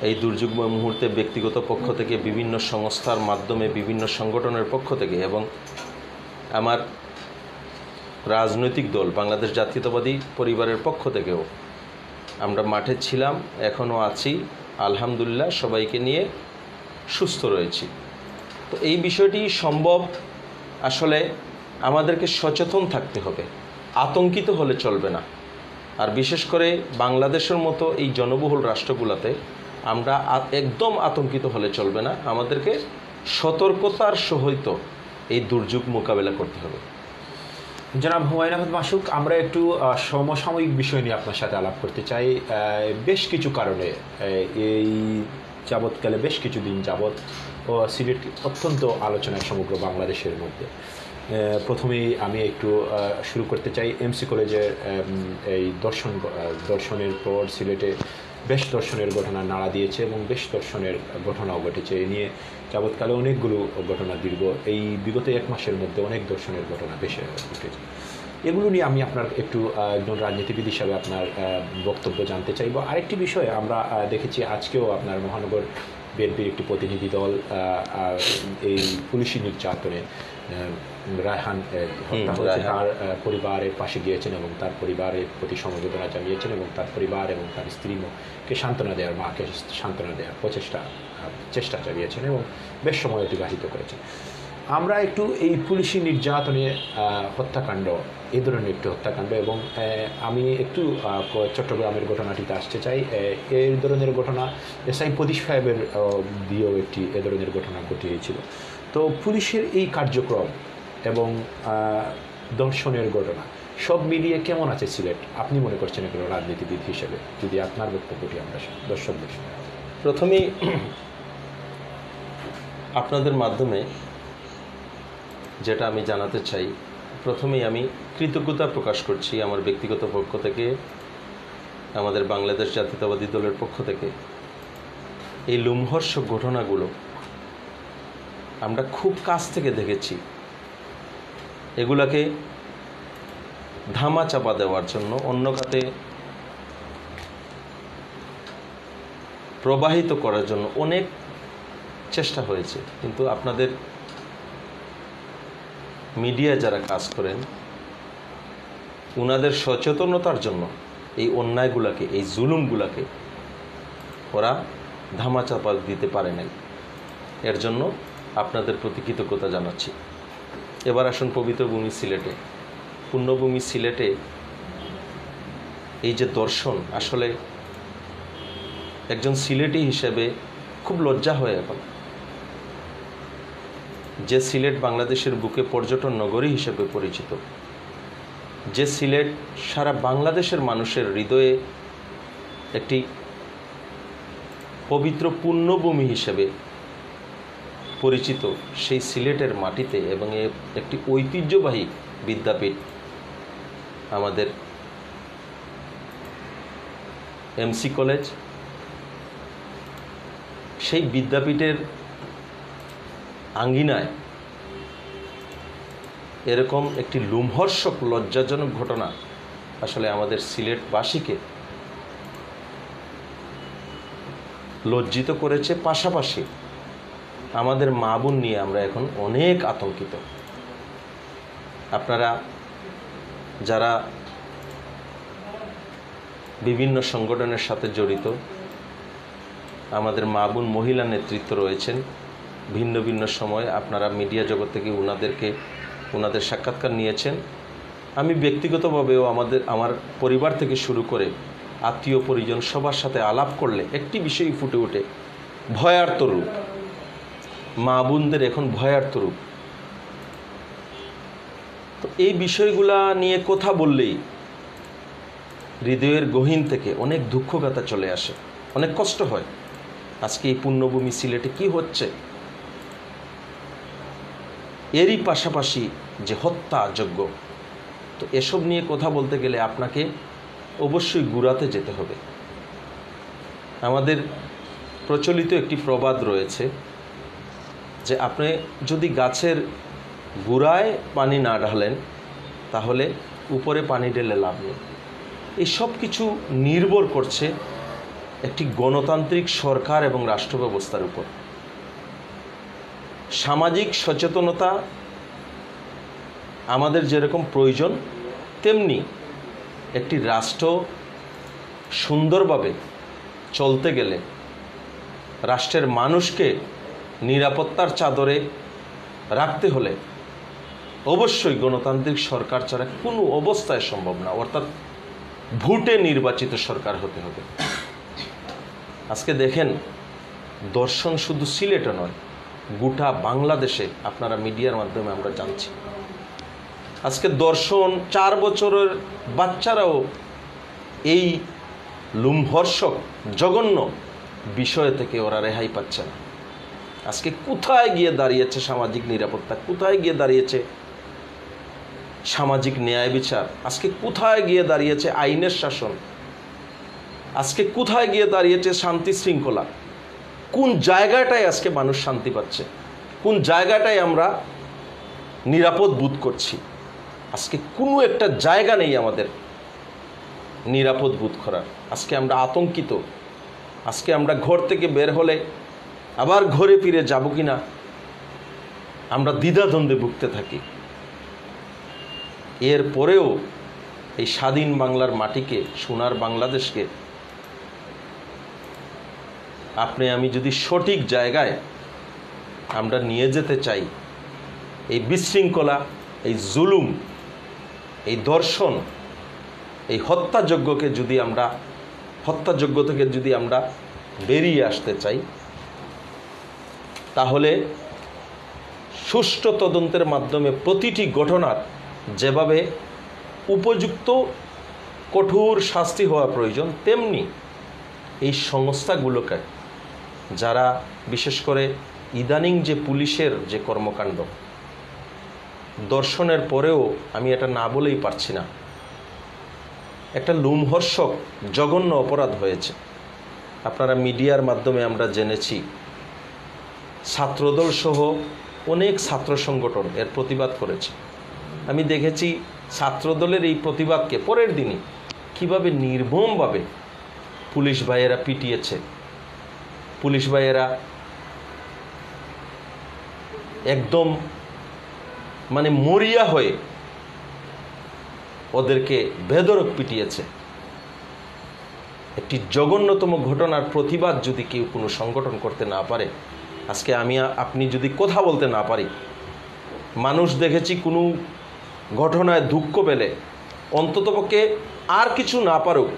Speaker 3: এই দুর্যোগময় মুহূর্তে ব্যক্তিগত পক্ষ থেকে, বিভিন্ন সংস্থার মাধ্যমে, বিভিন্ন সংগঠনের পক্ষ থেকে এবং আমার রাজনৈতিক দল বাংলাদেশ জাতীয়তাবাদী পরিবারের পক্ষ থেকেও আমরা মাঠে ছিলাম, এখনও আছি আলহামদুলিল্লাহ, সবাইকে নিয়ে সুস্থ রয়েছি। তো এই বিষয়টি সম্ভব, আসলে আমাদেরকে সচেতন থাকতে হবে, আতঙ্কিত হলে চলবে না। আর বিশেষ করে বাংলাদেশের মতো এই জনবহুল রাষ্ট্রগুলোতে আমরা একদম আতঙ্কিত হলে চলবে না, আমাদেরকে সতর্কতার সহিত এই দুর্যোগ মোকাবেলা করতে হবে।
Speaker 2: জনাব হুমায়ুন আহমদ মাসুক, আমরা একটু সমসাময়িক বিষয় নিয়ে আপনার সাথে আলাপ করতে চাই। বেশ কিছু কারণে এই যাবৎকালে বেশ কিছুদিন যাবৎ সিলেট অত্যন্ত আলোচনায় সমগ্র বাংলাদেশের মধ্যে। প্রথমেই আমি একটু শুরু করতে চাই এমসি কলেজের এই দর্শনের পর সিলেটে বেশ দর্শনের ঘটনা নাড়া দিয়েছে এবং বেশ দর্শনের ঘটনাও ঘটেছে। এ নিয়ে যাবৎকালে অনেকগুলো ঘটনা এই বিগত এক মাসের মধ্যে অনেক দর্শনের ঘটনা বেশি ঘটেছে। এগুলো নিয়ে আমি আপনার একটু একজন রাজনীতিবিদ হিসাবে আপনার বক্তব্য জানতে চাইব। আরেকটি বিষয় আমরা দেখেছি, আজকেও আপনার মহানগর বিএনপির একটি প্রতিনিধি দল এই পুলিশি নির্যাতনে রায়হান হত্যা হয়েছে তার পরিবারের পাশে গিয়েছেন এবং তার পরিবারের প্রতি সমবেদনা জানিয়েছেন এবং তার পরিবার এবং তার স্ত্রীকে সান্ত্বনা দেওয়ার, মাকে সান্ত্বনা দেওয়ার চেষ্টা চালিয়েছেন এবং বেশ সময় অতিবাহিত করেছেন। আমরা একটু এই পুলিশি নির্যাতনে হত্যাকাণ্ড, এই ধরনের একটি হত্যাকাণ্ড, এবং আমি একটু চট্টগ্রামের ঘটনাটিতে আসতে চাই। এই ধরনের ঘটনা এসআই প্রদীপ সাহেবের দিয়েও একটি এ ধরনের ঘটনা ঘটিয়েছিল। তো পুলিশের এই কার্যক্রম এবং দর্শনের ঘটনা সব মিলিয়ে কেমন আছে সিলেট, আপনি মনে করছেন একজন রাজনীতিবিদ হিসেবে, যদি আপনার বক্তব্যটি আমরা দর্শকদের শুনি।
Speaker 3: প্রথমেই আপনাদের মাধ্যমে যেটা আমি জানাতে চাই, প্রথমেই আমি কৃতজ্ঞতা প্রকাশ করছি আমার ব্যক্তিগত পক্ষ থেকে, আমাদের বাংলাদেশ জাতীয়তাবাদী দলের পক্ষ থেকে। এই লোমহর্ষক ঘটনাগুলো আমরা খুব কাছ থেকে দেখেছি। এগুলাকে ধামাচাপা দেওয়ার জন্য অন্য খাতে প্রবাহিত করার জন্য অনেক চেষ্টা হয়েছে, কিন্তু আপনাদের মিডিয়ায় যারা কাজ করেন ওনাদের সচেতনতার জন্য এই অন্যায়গুলোকে, এই জুলুমগুলোকে ওরা ধামাচাপা দিতে পারে নাই। এর জন্য আপনাদের প্রতি কৃতজ্ঞতা জানাচ্ছি। এবার আসুন পবিত্র ভূমি সিলেটে, পুণ্যভূমি সিলেটে এই যে দর্শন, আসলে একজন সিলেটি হিসেবে খুব লজ্জা হয় এখন যে সিলেট বাংলাদেশের বুকে পর্যটন নগরী হিসেবে পরিচিত, যে সিলেট সারা বাংলাদেশের মানুষের হৃদয়ে একটি পবিত্র পুণ্যভূমি হিসেবে পরিচিত, সেই সিলেটের মাটিতে এবং একটি ঐতিহ্যবাহী বিদ্যাপীঠ আমাদের এমসি কলেজ, সেই বিদ্যাপীঠের আঙ্গিনায় এরকম একটি লোমহর্ষক লজ্জাজনক ঘটনা আসলে আমাদের সিলেটবাসীকে লজ্জিত করেছে। পাশাপাশি আমাদের মা বোন নিয়ে আমরা এখন অনেক আতঙ্কিত। আপনারা যারা বিভিন্ন সংগঠনের সাথে জড়িত, আমাদের মা বোন মহিলা নেতৃত্ব রয়েছেন, ভিন্ন ভিন্ন সময় আপনারা মিডিয়া জগৎ থেকে ওনাদের সাক্ষাৎকার নিয়েছেন। আমি ব্যক্তিগতভাবেও আমার পরিবার থেকে শুরু করে আত্মীয় পরিজন সবার সাথে আলাপ করলে একটি বিষয় ফুটে ওঠে, ভয়ার্ত রূপ। মা বোনদের এখন ভয়ার্ত রূপ। তো এই বিষয়গুলা নিয়ে কথা বললেই হৃদয়ের গহীন থেকে অনেক দুঃখগাথা চলে আসে, অনেক কষ্ট হয়। আজকে এই পুণ্যভূমি সিলেটে কি হচ্ছে, এরই পাশাপাশি যে হত্যাযজ্ঞ, তো এসব নিয়ে কথা বলতে গেলে আপনাকে অবশ্যই গুড়াতে যেতে হবে। আমাদের প্রচলিত একটি প্রবাদ রয়েছে যে আপনি যদি গাছের গুড়ায় পানি না ঢালেন তাহলে উপরে পানি ঢেলে লাভ নেই। এই সব কিছু নির্ভর করছে একটি গণতান্ত্রিক সরকার এবং রাষ্ট্র ব্যবস্থার উপর। সামাজিক সচেতনতা আমাদের যেরকম প্রয়োজন, তেমনি একটি রাষ্ট্র সুন্দরভাবে চলতে গেলে রাষ্ট্রের মানুষকে নিরাপত্তার চাদরে রাখতে হলে অবশ্যই গণতান্ত্রিক সরকার ছাড়া কোনো অবস্থায় সম্ভব না, অর্থাৎ ভোটে নির্বাচিত সরকার হতে হবে। আজকে দেখেন, দর্শন শুধু সিলেটে নয়, গোটা বাংলাদেশে আপনারা মিডিয়ার মাধ্যমে আমরা জানছি। আজকে দর্শন 4 বছরের বাচ্চারাও এই লোমহর্ষক জঘন্য বিষয় থেকে ওরা রেহাই পাচ্ছে না। আজকে কোথায় গিয়ে দাঁড়িয়েছে সামাজিক নিরাপত্তা, কোথায় গিয়ে দাঁড়িয়েছে সামাজিক ন্যায় বিচার, আজকে কোথায় গিয়ে দাঁড়িয়েছে আইনের শাসন, আজকে কোথায় গিয়ে দাঁড়িয়েছে শান্তি শৃঙ্খলা, কোন জায়গাটায় আজকে মানুষ শান্তি পাচ্ছে, কোন জায়গাটায় আমরা নিরাপদ বোধ করছি। আজকে কোনো একটা জায়গা নেই আমাদের নিরাপদ বোধ করার। আজকে আমরা আতঙ্কিত। আজকে আমরা ঘর থেকে বের হলে আবার ঘরে ফিরে যাব কিনা আমরা দ্বিধাদ্বন্দ্বে ভুগতে থাকি। এরপরেও এই স্বাধীন বাংলার মাটিকে, সোনার বাংলাদেশকে আপনি আমি যদি সঠিক জায়গায় আমরা নিয়ে যেতে চাই, এই বিশৃঙ্খলা, এই জুলুম, এই দর্শন, এই হত্যাযজ্ঞ থেকে যদি আমরা বেরিয়ে আসতে চাই, তাহলে সুষ্ঠু তদন্তের মাধ্যমে প্রতিটি ঘটনার যেভাবে উপযুক্ত কঠোর শাস্তি হওয়া প্রয়োজন, তেমনি এই সংস্থাগুলোকে, যারা বিশেষ করে ইদানিং যে পুলিশের যে কর্মকাণ্ড, দর্শনের পরেও আমি এটা না বলেই পারছি না, একটা লোমহর্ষক জঘন্য অপরাধ হয়েছে। আপনারা মিডিয়ার মাধ্যমে আমরা জেনেছি, ছাত্রদল সহ অনেক ছাত্র সংগঠন এর প্রতিবাদ করেছে। আমি দেখেছি ছাত্রদলের এই প্রতিবাদকে পরের দিনই কীভাবে নির্মমভাবে পুলিশ ভাইয়েরা পিটিয়েছে। পুলিশ ভাইয়েরা একদম মানে মরিয়া হয়ে ওদেরকে বেধড়ক পিটিয়েছে। একটি জঘন্যতম ঘটনার প্রতিবাদ যদি কেউ কোনো সংগঠন করতে না পারে, আজকে আপনি যদি কথা বলতে না পারি, মানুষ দেখেছি কোনো ঘটনায় দুঃখ পেলে অন্ততপক্ষে আর কিছু না পারুক,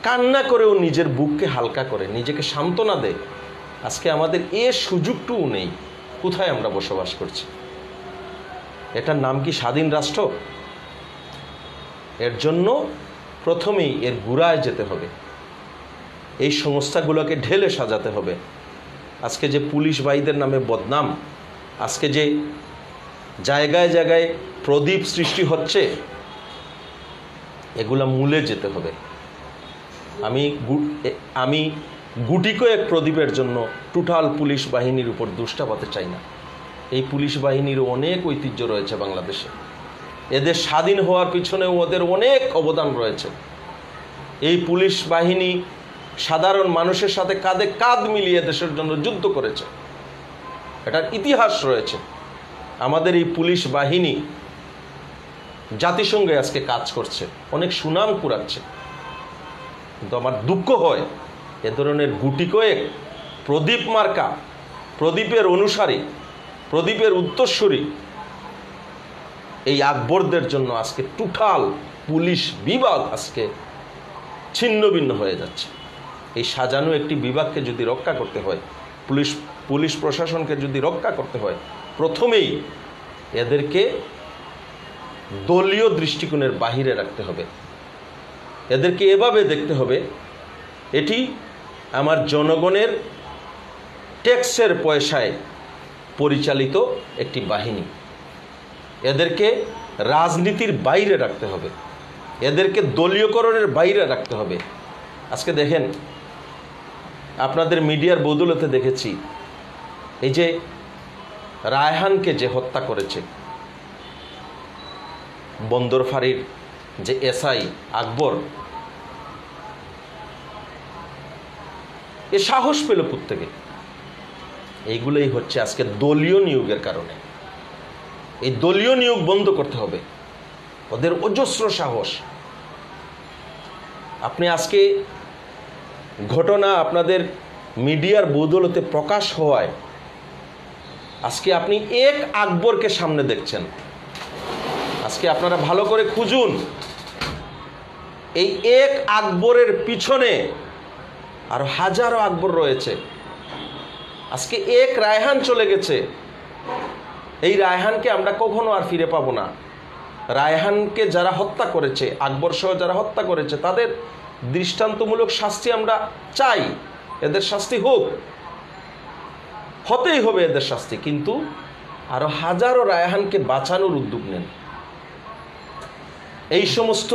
Speaker 3: কান্না করেও নিজের বুককে হালকা করে নিজেকে সান্ত্বনা দেয়। আজকে আমাদের এ সুযোগটুও নেই। কোথায় আমরা বসবাস করছি? এটার নাম কি স্বাধীন রাষ্ট্র? এর জন্য প্রথমেই এর গোড়ায় যেতে হবে, এই সংস্থাগুলোকে ঢেলে সাজাতে হবে। আজকে যে পুলিশ ভাইদের নামে বদনাম, আজকে যে জায়গায় জায়গায় প্রদীপ সৃষ্টি হচ্ছে, এগুলা মূলে যেতে হবে। আমি গুটি কয়েক প্রদীপের জন্য টোটাল পুলিশ বাহিনীর উপর দোষ চাপাতে চাই না। এই পুলিশ বাহিনীর অনেক ঐতিহ্য রয়েছে বাংলাদেশে। এদের স্বাধীন হওয়ার পিছনেও ওদের অনেক অবদান রয়েছে। এই পুলিশ বাহিনী সাধারণ মানুষের সাথে কাঁধে কাঁধ মিলিয়ে দেশের জন্য যুদ্ধ করেছে, এটার ইতিহাস রয়েছে। আমাদের এই পুলিশ বাহিনী জাতিসংঘে আজকে কাজ করছে, অনেক সুনাম কুড়াচ্ছে। কিন্তু আমার দুঃখ হয়, এ ধরনের গুটি কয়েক প্রদীপ মার্কা, প্রদীপের অনুসারী, প্রদীপের উত্তরসূরি এই আকবরদের জন্য আজকে টোটাল পুলিশ বিভাগ আজকে ছিন্ন ভিন্ন হয়ে যাচ্ছে। এই সাজানো একটি বিভাগকে যদি রক্ষা করতে হয়, পুলিশ প্রশাসনকে যদি রক্ষা করতে হয়, প্রথমেই এদেরকে দলীয় দৃষ্টিকোণের বাহিরে রাখতে হবে। এদেরকে এভাবে দেখতে হবে, এটি আমার জনগণের ট্যাক্সের পয়সায় পরিচালিত একটি বাহিনী। এদেরকে রাজনীতির বাইরে রাখতে হবে, এদেরকে দলীয়করণের বাইরে রাখতে হবে। আজকে দেখেন, আপনাদের মিডিয়ার বদৌলতে দেখেছি, এই যে রায়হানকে যে হত্যা করেছে, বন্দর ফাঁড়ির যে এসআই আকবর, এ সাহস পেল কোত্থেকে? এইগুলোই হচ্ছে আজকে দলীয় নিয়োগের কারণে। এই দলীয় নিয়োগ বন্ধ করতে হবে। ওদের অজস্র সাহস। আপনি আজকে ঘটনা আপনাদের মিডিয়ার বদৌলতে প্রকাশ হওয়ায় আজকে আপনি এক আকবরকে সামনে দেখছেন। আজকে আপনারা ভালো করে খুঁজুন, এই এক আকবরের পিছনে আরো হাজারো আকবর রয়েছে। আজকে এক রায়হান চলে গেছে, এই রায়হানকে আমরা কখনো আর ফিরে পাবো না। রায়হানকে যারা হত্যা করেছে, আকবর সহ যারা হত্যা করেছে, তাদের দৃষ্টান্তমূলক শাস্তি আমরা চাই। এদের শাস্তি হোক, হতেই হবে এদের শাস্তি, কিন্তু আরো হাজারো রায়হানকে বাঁচানোর উদ্যোগ নেন। এই সমস্ত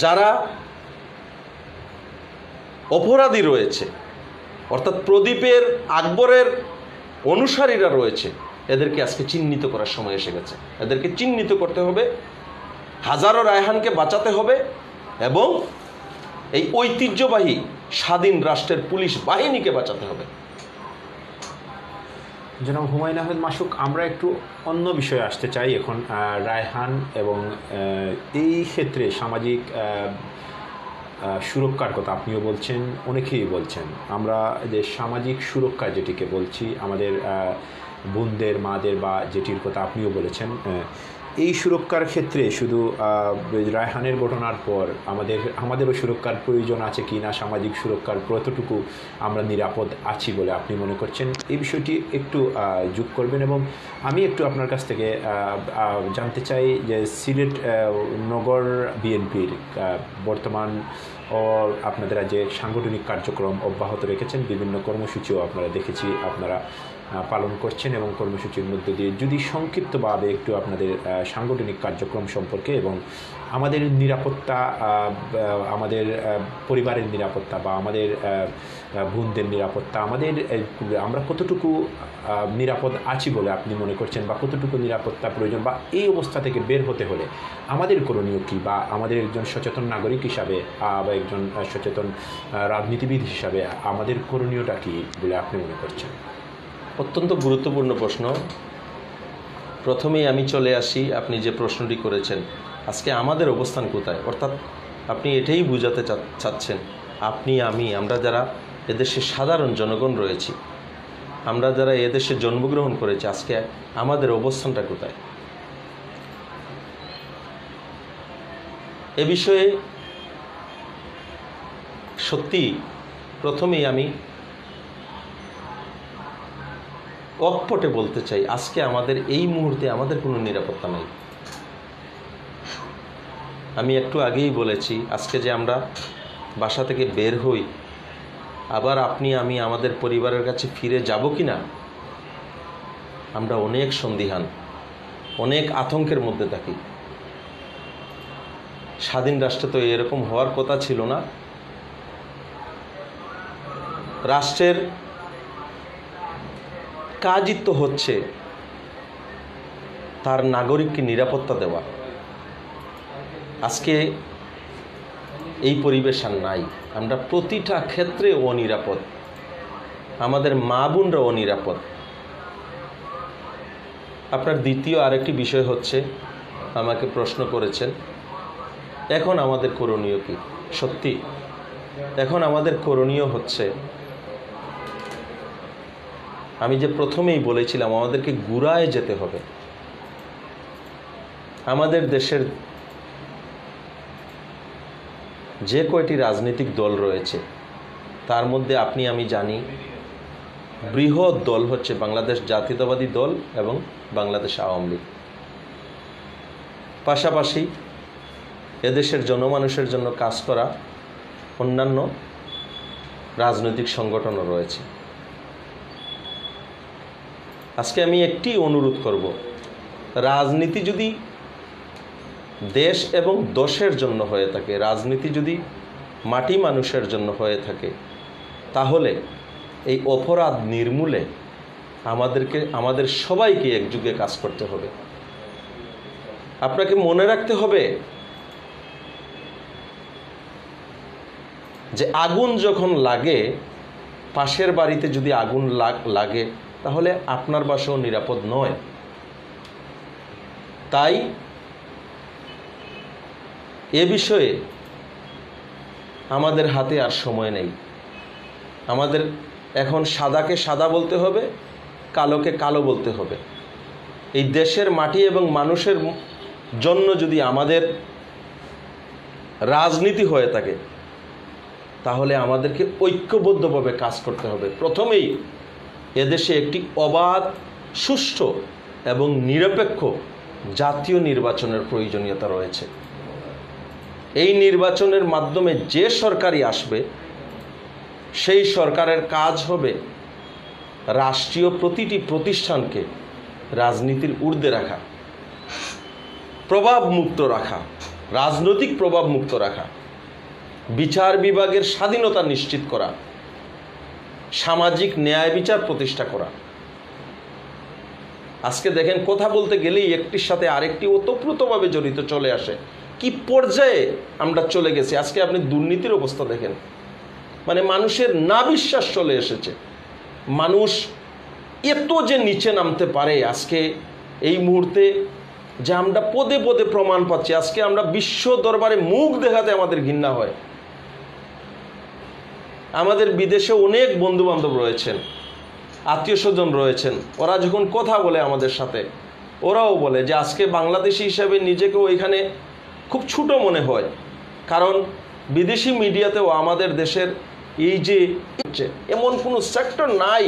Speaker 3: যারা অপরাধী রয়েছে, অর্থাৎ প্রদীপের আকবরের অনুসারীরা রয়েছে, এদেরকে আজকে চিহ্নিত করার সময় এসে গেছে। এদেরকে চিহ্নিত করতে হবে, হাজারো রায়হানকে বাঁচাতে হবে এবং এই ঐতিহ্যবাহী স্বাধীন রাষ্ট্রের পুলিশ বাহিনীকে বাঁচাতে হবে।
Speaker 2: জনাব হুমায়ুন আহমেদ মাসুক, আমরা একটু অন্য বিষয়ে আসতে চাই এখন। রায়হান এবং এই ক্ষেত্রে সামাজিক সুরক্ষার কথা আপনিও বলছেন, অনেকেই বলছেন। আমরা যে সামাজিক সুরক্ষা যেটিকে বলছি, আমাদের বোনদের, মাদের বা যেটির কথা আপনিও বলেছেন, এই সুরক্ষার ক্ষেত্রে শুধু রায়হানের ঘটনার পর আমাদেরও সুরক্ষার প্রয়োজন আছে কি না, সামাজিক সুরক্ষার কতটুকু আমরা নিরাপদ আছি বলে আপনি মনে করছেন, এই বিষয়টি একটু যোগ করবেন। এবং আমি একটু আপনার কাছ থেকে জানতে চাই যে সিলেট নগর বিএনপির বর্তমান ও আপনাদের যে সাংগঠনিক কার্যক্রম অব্যাহত রেখেছেন, বিভিন্ন কর্মসূচিও আপনারা দেখেছি আপনারা পালন করছেন, এবং কর্মসূচির মধ্যে দিয়ে যদি সংক্ষিপ্তভাবে একটু আপনাদের সাংগঠনিক কার্যক্রম সম্পর্কে এবং আমাদের নিরাপত্তা, আমাদের পরিবারের নিরাপত্তা বা আমাদের বোনদের নিরাপত্তা, আমরা কতটুকু নিরাপদ আছি বলে আপনি মনে করছেন, বা কতটুকু নিরাপত্তা প্রয়োজন, বা এই অবস্থা থেকে বের হতে হলে আমাদের করণীয় কী, বা আমাদের একজন সচেতন নাগরিক হিসাবে বা একজন সচেতন রাজনীতিবিদ হিসাবে আমাদের করণীয়টা কী বলে আপনি মনে করছেন?
Speaker 3: অত্যন্ত গুরুত্বপূর্ণ প্রশ্ন। প্রথমেই আমি চলে আসি, আপনি যে প্রশ্নটি করেছেন, আজকে আমাদের অবস্থান কোথায়, অর্থাৎ আপনি এটাই বোঝাতে চাচ্ছেন আপনি, আমরা যারা এদেশে সাধারণ জনগণ রয়েছি, আমরা যারা এদেশে জন্মগ্রহণ করেছি, আজকে আমাদের অবস্থানটা কোথায়। এ বিষয়ে সত্যি প্রথমেই আমি অকপটে বলতে চাই, আজকে আমাদের এই মুহূর্তে আমাদের কোনো নিরাপত্তা নেই। আমি একটু আগেই বলেছি, আজকে যে আমরা বাসা থেকে বের হই, আবার আপনি আমি আমাদের পরিবারের কাছে ফিরে যাব কি না, আমরা অনেক সন্দিহান, অনেক আতঙ্কের মধ্যে থাকি। স্বাধীন রাষ্ট্রে তো এরকম হওয়ার কথা ছিল না। রাষ্ট্রের কাজই তো হচ্ছে তার নাগরিককে নিরাপত্তা দেওয়া। আজকে এই পরিবেশ আর নাই, আমরা প্রতিটা ক্ষেত্রে অনিরাপদ, আমাদের মা বোনরা অনিরাপদ। আপনার দ্বিতীয় আরেকটি বিষয় হচ্ছে, আমাকে প্রশ্ন করেছেন এখন আমাদের করণীয় কি। সত্যি এখন আমাদের করণীয় হচ্ছে, আমি যে প্রথমেই বলেছিলাম আমাদেরকে গুড়ায় যেতে হবে। আমাদের দেশের যে কয়টি রাজনৈতিক দল রয়েছে তার মধ্যে আপনি আমি জানি বৃহৎ দল হচ্ছে বাংলাদেশ জাতীয়তাবাদী দল এবং বাংলাদেশ আওয়ামী লীগ। পাশাপাশি এদেশের জনমানুষের জন্য কাজ করা অন্যান্য রাজনৈতিক সংগঠনও রয়েছে। আজকে আমি একটি অনুরোধ করব, রাজনীতি যদি দেশ এবং দশের জন্য হয়ে থাকে, রাজনীতি যদি মাটি মানুষের জন্য হয়ে থাকে, তাহলে এই অপরাধ নির্মূলে আমাদের সবাইকে একযোগে কাজ করতে হবে। আপনাকে মনে রাখতে হবে যে আগুন যখন লাগে, পাশের বাড়িতে যদি আগুন লাগে তাহলে আপনার বাসাও নিরাপদ নয়। তাই এ বিষয়ে আমাদের হাতে আর সময় নেই। আমাদের এখন সাদাকে সাদা বলতে হবে, কালোকে কালো বলতে হবে। এই দেশের মাটি এবং মানুষের জন্য যদি আমাদের রাজনীতি হয়ে থাকে, তাহলে আমাদেরকে ঐক্যবদ্ধভাবে কাজ করতে হবে। প্রথমেই এদেশে একটি অবাধ, সুষ্ঠু এবং নিরপেক্ষ জাতীয় নির্বাচনের প্রয়োজনীয়তা রয়েছে। এই নির্বাচনের মাধ্যমে যে সরকারই আসবে, সেই সরকারের কাজ হবে রাষ্ট্রীয় প্রতিটি প্রতিষ্ঠানকে রাজনীতির ঊর্ধ্বে রাখা, প্রভাব মুক্ত রাখা, রাজনৈতিক প্রভাব মুক্ত রাখা, বিচার বিভাগের স্বাধীনতা নিশ্চিত করা, সামাজিক ন্যায় বিচার প্রতিষ্ঠা করা। আজকে দেখেন, কথা বলতে গেলেই একটির সাথে আরেকটি ওতপ্রোতভাবে জড়িত চলে আসে। কি পর্যায়ে আমরা চলে গেছি। আজকে আপনি দুর্নীতির অবস্থা দেখেন, মানে মানুষের না বিশ্বাস চলে এসেছে। মানুষ এত যে নিচে নামতে পারে আজকে এই মুহূর্তে, যে আমরা পদে পদে প্রমাণ পাচ্ছি। আজকে আমরা বিশ্ব দরবারে মুখ দেখাতে আমাদের ঘৃণা হয়। আমাদের বিদেশে অনেক বন্ধু বান্ধব রয়েছেন, আত্মীয় স্বজন রয়েছেন, ওরা যখন কথা বলে আমাদের সাথে, ওরাও বলে যে আজকে বাংলাদেশি হিসাবে নিজেকে ওইখানে খুব ছোট মনে হয়, কারণ বিদেশি মিডিয়াতেও আমাদের দেশের এই যে এমন কোনো সেক্টর নাই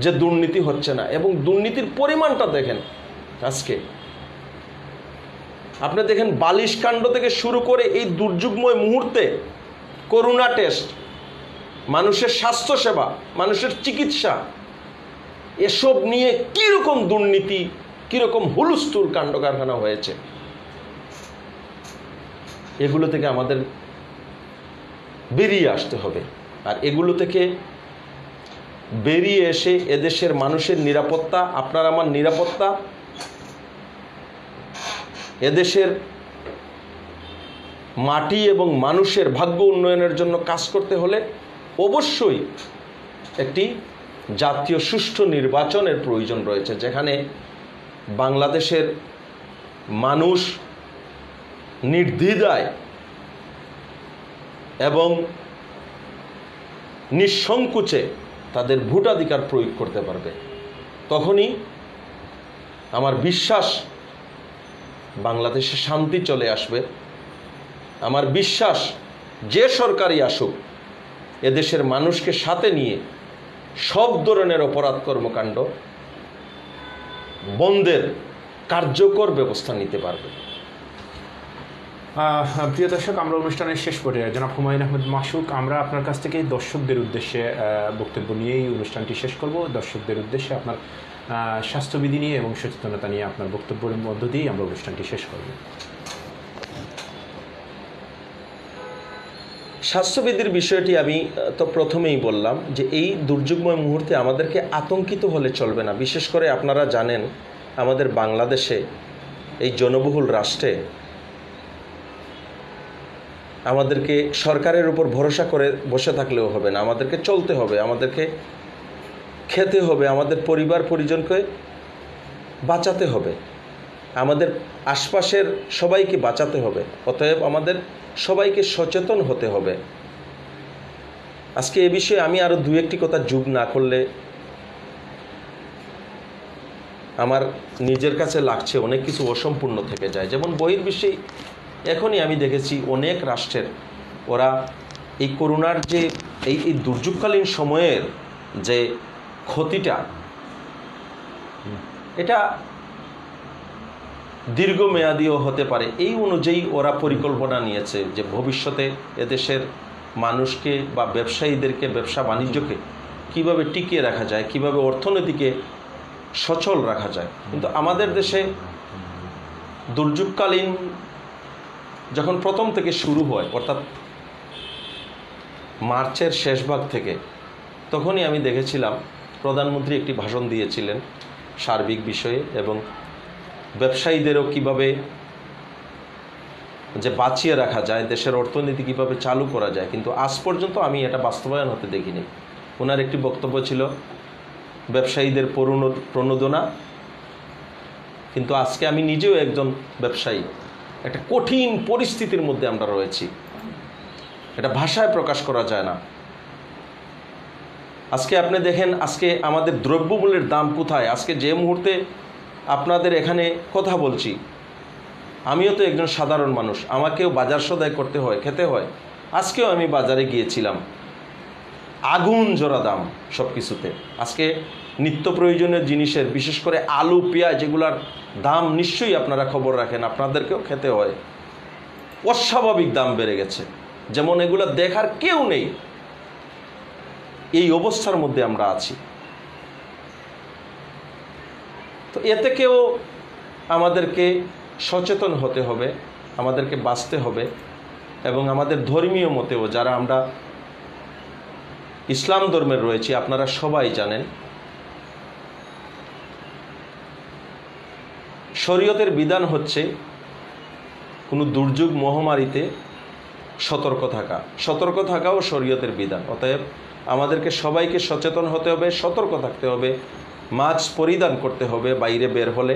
Speaker 3: যে দুর্নীতি হচ্ছে না, এবং দুর্নীতির পরিমাণটা দেখেন। আজকে আপনি দেখেন বালিশ কাণ্ড থেকে শুরু করে এই দুর্যোগময় মুহূর্তে করোনা টেস্ট, মানুষের স্বাস্থ্যসেবা, মানুষের চিকিৎসা, এসব নিয়ে কীরকম দুর্নীতি, কীরকম হুলস্থুল কাণ্ড কারখানা হয়েছে। এগুলো থেকে আমাদের বেরিয়ে আসতে হবে। আর এগুলো থেকে বেরিয়ে এসে এদেশের মানুষের নিরাপত্তা, আপনার আমার নিরাপত্তা, এদেশের মাটি এবং মানুষের ভাগ্য উন্নয়নের জন্য কাজ করতে হলে অবশ্যই একটি জাতীয় সুষ্ঠু নির্বাচনের প্রয়োজন রয়েছে, যেখানে বাংলাদেশের মানুষ নির্দ্বিধায় এবং নিঃসংকোচে তাদের ভোটাধিকার প্রয়োগ করতে পারবে। তখনই আমার বিশ্বাস বাংলাদেশে শান্তি চলে আসবে। আমার বিশ্বাস যে সরকারই আসুক, এদেশের মানুষকে সাথে নিয়ে সব ধরনের অপরাধ কর্মকাণ্ড বন্ধের কার্যকর ব্যবস্থা নিতে পারবে।
Speaker 2: প্রিয় দর্শক, আমরা অনুষ্ঠানের শেষ পর্যায়ে জনাব হুমায়ুন আহমেদ মাসুক, আমরা আপনার কাছ থেকে দর্শকদের উদ্দেশ্যে বক্তব্য নিয়েই অনুষ্ঠানটি শেষ করব। দর্শকদের উদ্দেশ্যে আপনার স্বাস্থ্যবিধি নিয়ে এবং সচেতনতা নিয়ে আপনার বক্তব্যের মধ্য দিয়েই আমরা অনুষ্ঠানটি শেষ করব।
Speaker 3: স্বাস্থ্যবিধির বিষয়টি আমি তো প্রথমেই বললাম যে এই দুর্যোগময় মুহূর্তে আমাদেরকে আতঙ্কিত হলে চলবে না। বিশেষ করে আপনারা জানেন আমাদের বাংলাদেশে, এই জনবহুল রাষ্ট্রে, আমাদেরকে সরকারের উপর ভরসা করে বসে থাকলেও হবে না। আমাদেরকে চলতে হবে, আমাদেরকে খেতে হবে, আমাদের পরিবার পরিজনকে বাঁচাতে হবে, আমাদের আশপাশের সবাইকে বাঁচাতে হবে। অতএব আমাদের সবাইকে সচেতন হতে হবে। আজকে এ বিষয়ে আমি আরও দু একটি কথা যোগ না করলে আমার নিজের কাছে লাগছে অনেক কিছু অসম্পূর্ণ থেকে যায়। যেমন বহির্বিশ্বে এখনই আমি দেখেছি অনেক রাষ্ট্রের, ওরা এই করোনার যে এই দুর্যোগকালীন সময়ের যে ক্ষতিটা, এটা দীর্ঘমেয়াদীও হতে পারে, এই অনুযায়ী ওরা পরিকল্পনা নিয়েছে যে ভবিষ্যতে এদেশের মানুষকে বা ব্যবসায়ীদেরকে, ব্যবসা বাণিজ্যকে কিভাবে টিকিয়ে রাখা যায়, কিভাবে অর্থনীতিকে সচল রাখা যায়। কিন্তু আমাদের দেশে দুর্যোগকালীন যখন প্রথম থেকে শুরু হয়, অর্থাৎ মার্চের শেষ ভাগ থেকে, তখনই আমি দেখেছিলাম প্রধানমন্ত্রী একটি ভাষণ দিয়েছিলেন সার্বিক বিষয়ে, এবং ব্যবসায়ীদেরও কিভাবে যে বাঁচিয়ে রাখা যায়, দেশের অর্থনীতি কিভাবে চালু করা যায়। কিন্তু আজ পর্যন্ত আমি এটা বাস্তবায়ন হতে দেখিনি। ওনার একটি বক্তব্য ছিল ব্যবসায়ীদের প্রণোদনা, কিন্তু আজকে আমি নিজেও একজন ব্যবসায়ী, একটা কঠিন পরিস্থিতির মধ্যে আমরা রয়েছি, এটা ভাষায় প্রকাশ করা যায় না। আজকে আপনি দেখেন আজকে আমাদের দ্রব্যমূল্যের দাম কোথায়। আজকে যে মুহূর্তে আপনাদের এখানে কথা বলছি, আমিও তো একজন সাধারণ মানুষ, আমাকেও বাজার সদাই করতে হয়, খেতে হয়। আজকেও আমি বাজারে গিয়েছিলাম, আগুন জোড়া দাম সব কিছুতে। আজকে নিত্য প্রয়োজনীয় জিনিসের, বিশেষ করে আলু, পেঁয়াজ, এগুলার দাম নিশ্চয়ই আপনারা খবর রাখেন, আপনাদেরকেও খেতে হয়। অস্বাভাবিক দাম বেড়ে গেছে, যেমন এগুলা দেখার কেউ নেই। এই অবস্থার মধ্যে আমরা আছি। তো এ থেকেও আমাদেরকে সচেতন হতে হবে, আমাদেরকে বাঁচতে হবে, এবং আমাদের ধর্মীয় মতেও যারা আমরা ইসলাম ধর্মের রয়েছি, আপনারা সবাই জানেন শরীয়তের বিধান হচ্ছে কোনো দুর্যোগ মহামারীতে সতর্ক থাকা। সতর্ক থাকাও শরীয়তের বিধান। অতএব আমাদেরকে সবাইকে সচেতন হতে হবে, সতর্ক থাকতে হবে, মাস্ক পরিধান করতে হবে বাইরে বের হলে।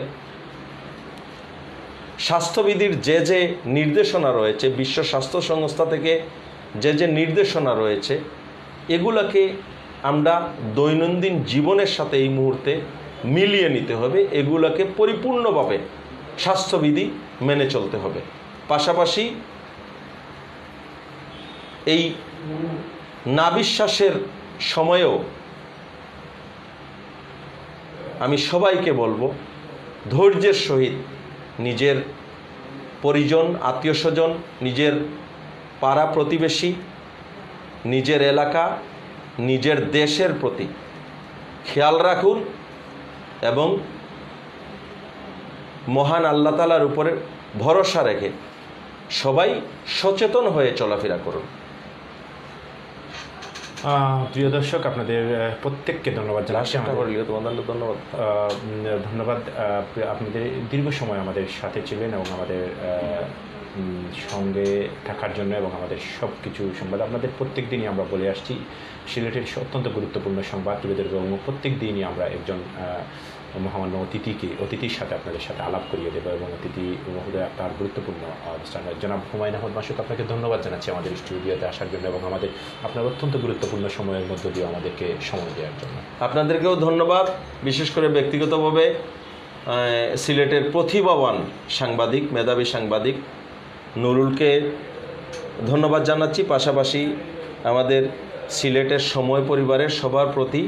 Speaker 3: স্বাস্থ্যবিধির যে যে নির্দেশনা রয়েছে, বিশ্ব স্বাস্থ্য সংস্থা থেকে যে যে নির্দেশনা রয়েছে, এগুলাকে আমরা দৈনন্দিন জীবনের সাথে এই মুহূর্তে মিলিয়ে নিতে হবে। এগুলাকে পরিপূর্ণভাবে স্বাস্থ্যবিধি মেনে চলতে হবে। পাশাপাশি এই নাবিশ্বাসের সময়েও আমি সবাইকে বলবো, ধৈর্যের সহিত নিজের পরিজন, আত্মীয় স্বজন, নিজের পাড়া প্রতিবেশী, নিজের এলাকা, নিজের দেশের প্রতি খেয়াল রাখুন এবং মহান আল্লাহ তাআলার উপরে ভরসা রেখে সবাই সচেতন হয়ে চলাফেরা করুন।
Speaker 2: প্রিয় দর্শক, আপনাদের প্রত্যেককে ধন্যবাদ জানাচ্ছি। ধন্যবাদ, আপনাদের দীর্ঘ সময় আমাদের সাথে ছিলেন এবং আমাদের সঙ্গে থাকার জন্য এবং আমাদের সব কিছু সংবাদ আপনাদের প্রত্যেক দিনই আমরা বলে আসছি। সিলেটের অত্যন্ত গুরুত্বপূর্ণ সংবাদ তুলে ধরবো এবং প্রত্যেক দিনই আমরা একজন মহামান্য অতিথির সাথে আপনাদের সাথে আলাপ করিয়ে দেবো এবং অতিথি মহোদয় তার গুরুত্বপূর্ণ অবস্থান। জনাব হুমায়ুন আহমদ মাসুদ, আপনাকে ধন্যবাদ জানাচ্ছি আমাদের স্টুডিওতে আসার জন্য এবং আপনার অত্যন্ত গুরুত্বপূর্ণ সময়ের মধ্য দিয়ে আমাদেরকে সময় দেওয়ার জন্য।
Speaker 3: আপনাদেরকেও ধন্যবাদ। বিশেষ করে ব্যক্তিগতভাবে সিলেটের প্রতিভাবান সাংবাদিক, মেধাবী সাংবাদিক নুরুলকে ধন্যবাদ জানাচ্ছি। পাশাপাশি আমাদের সিলেটের সময় পরিবারের সবার প্রতি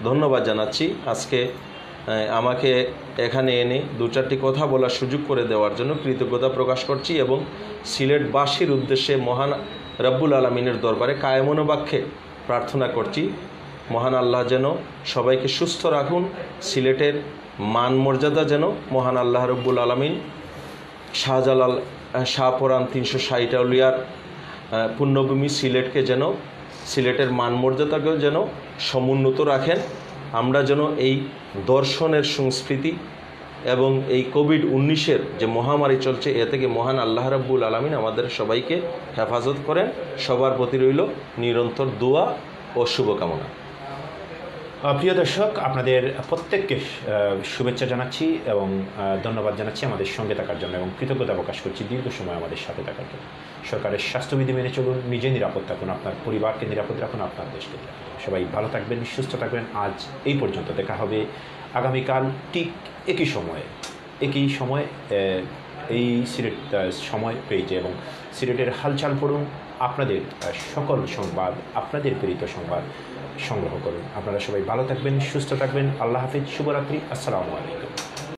Speaker 3: ধন্যবাদ জানাচ্ছি। আজকে আমাকে এখানে এনে দু চারটি কথা বলার সুযোগ করে দেওয়ার জন্য কৃতজ্ঞতা প্রকাশ করছি এবং সিলেটবাসীর উদ্দেশ্যে মহান রব্বুল আলমিনের দরবারে কায়মনোবাক্যে প্রার্থনা করছি, মহান আল্লাহ যেন সবাইকে সুস্থ রাখুন। সিলেটের মান মর্যাদা যেন মহান আল্লাহ রব্বুল আলমিন শাহজালাল শাহপরান 360 আউলিয়ার পুণ্যভূমি সিলেটকে যেন, সিলেটের মান মর্যাদাকেও যেন সমুন্নত রাখেন। আমরা যেন এই দর্শনের সংস্কৃতি এবং এই কোভিড-19 যে মহামারী চলছে, এ থেকে মহান আল্লাহ রাব্বুল আলামিন আমাদের সবাইকে হেফাজত করেন। সবার প্রতি রইল নিরন্তর দোয়া ও শুভকামনা।
Speaker 2: প্রিয় দর্শক, আপনাদের প্রত্যেককে শুভেচ্ছা জানাচ্ছি এবং ধন্যবাদ জানাচ্ছি আমাদের সঙ্গে থাকার জন্য এবং কৃতজ্ঞতা প্রকাশ করছি দীর্ঘ সময় আমাদের সাথে থাকার জন্য। সরকারের স্বাস্থ্যবিধি মেনে চলুন, নিজে নিরাপদ থাকুন, আপনার পরিবারকে নিরাপদ রাখুন, আপনার দেশকে নিরাপদ রাখুন। সবাই ভালো থাকবেন, সুস্থ থাকবেন। আজ এই পর্যন্ত, দেখা হবে আগামীকাল ঠিক একই সময় এই সিলেট সময় পেয়েছে এবং সিলেটের হালচাল পড়ুন। আপনাদের সকল সংবাদ, আপনাদের প্রেরিত সংবাদ সংগ্রহ করুন। আপনারা সবাই ভালো থাকবেন, সুস্থ থাকবেন। আল্লাহ হাফিজ, শুভরাত্রি, আসসালামু আলাইকুম।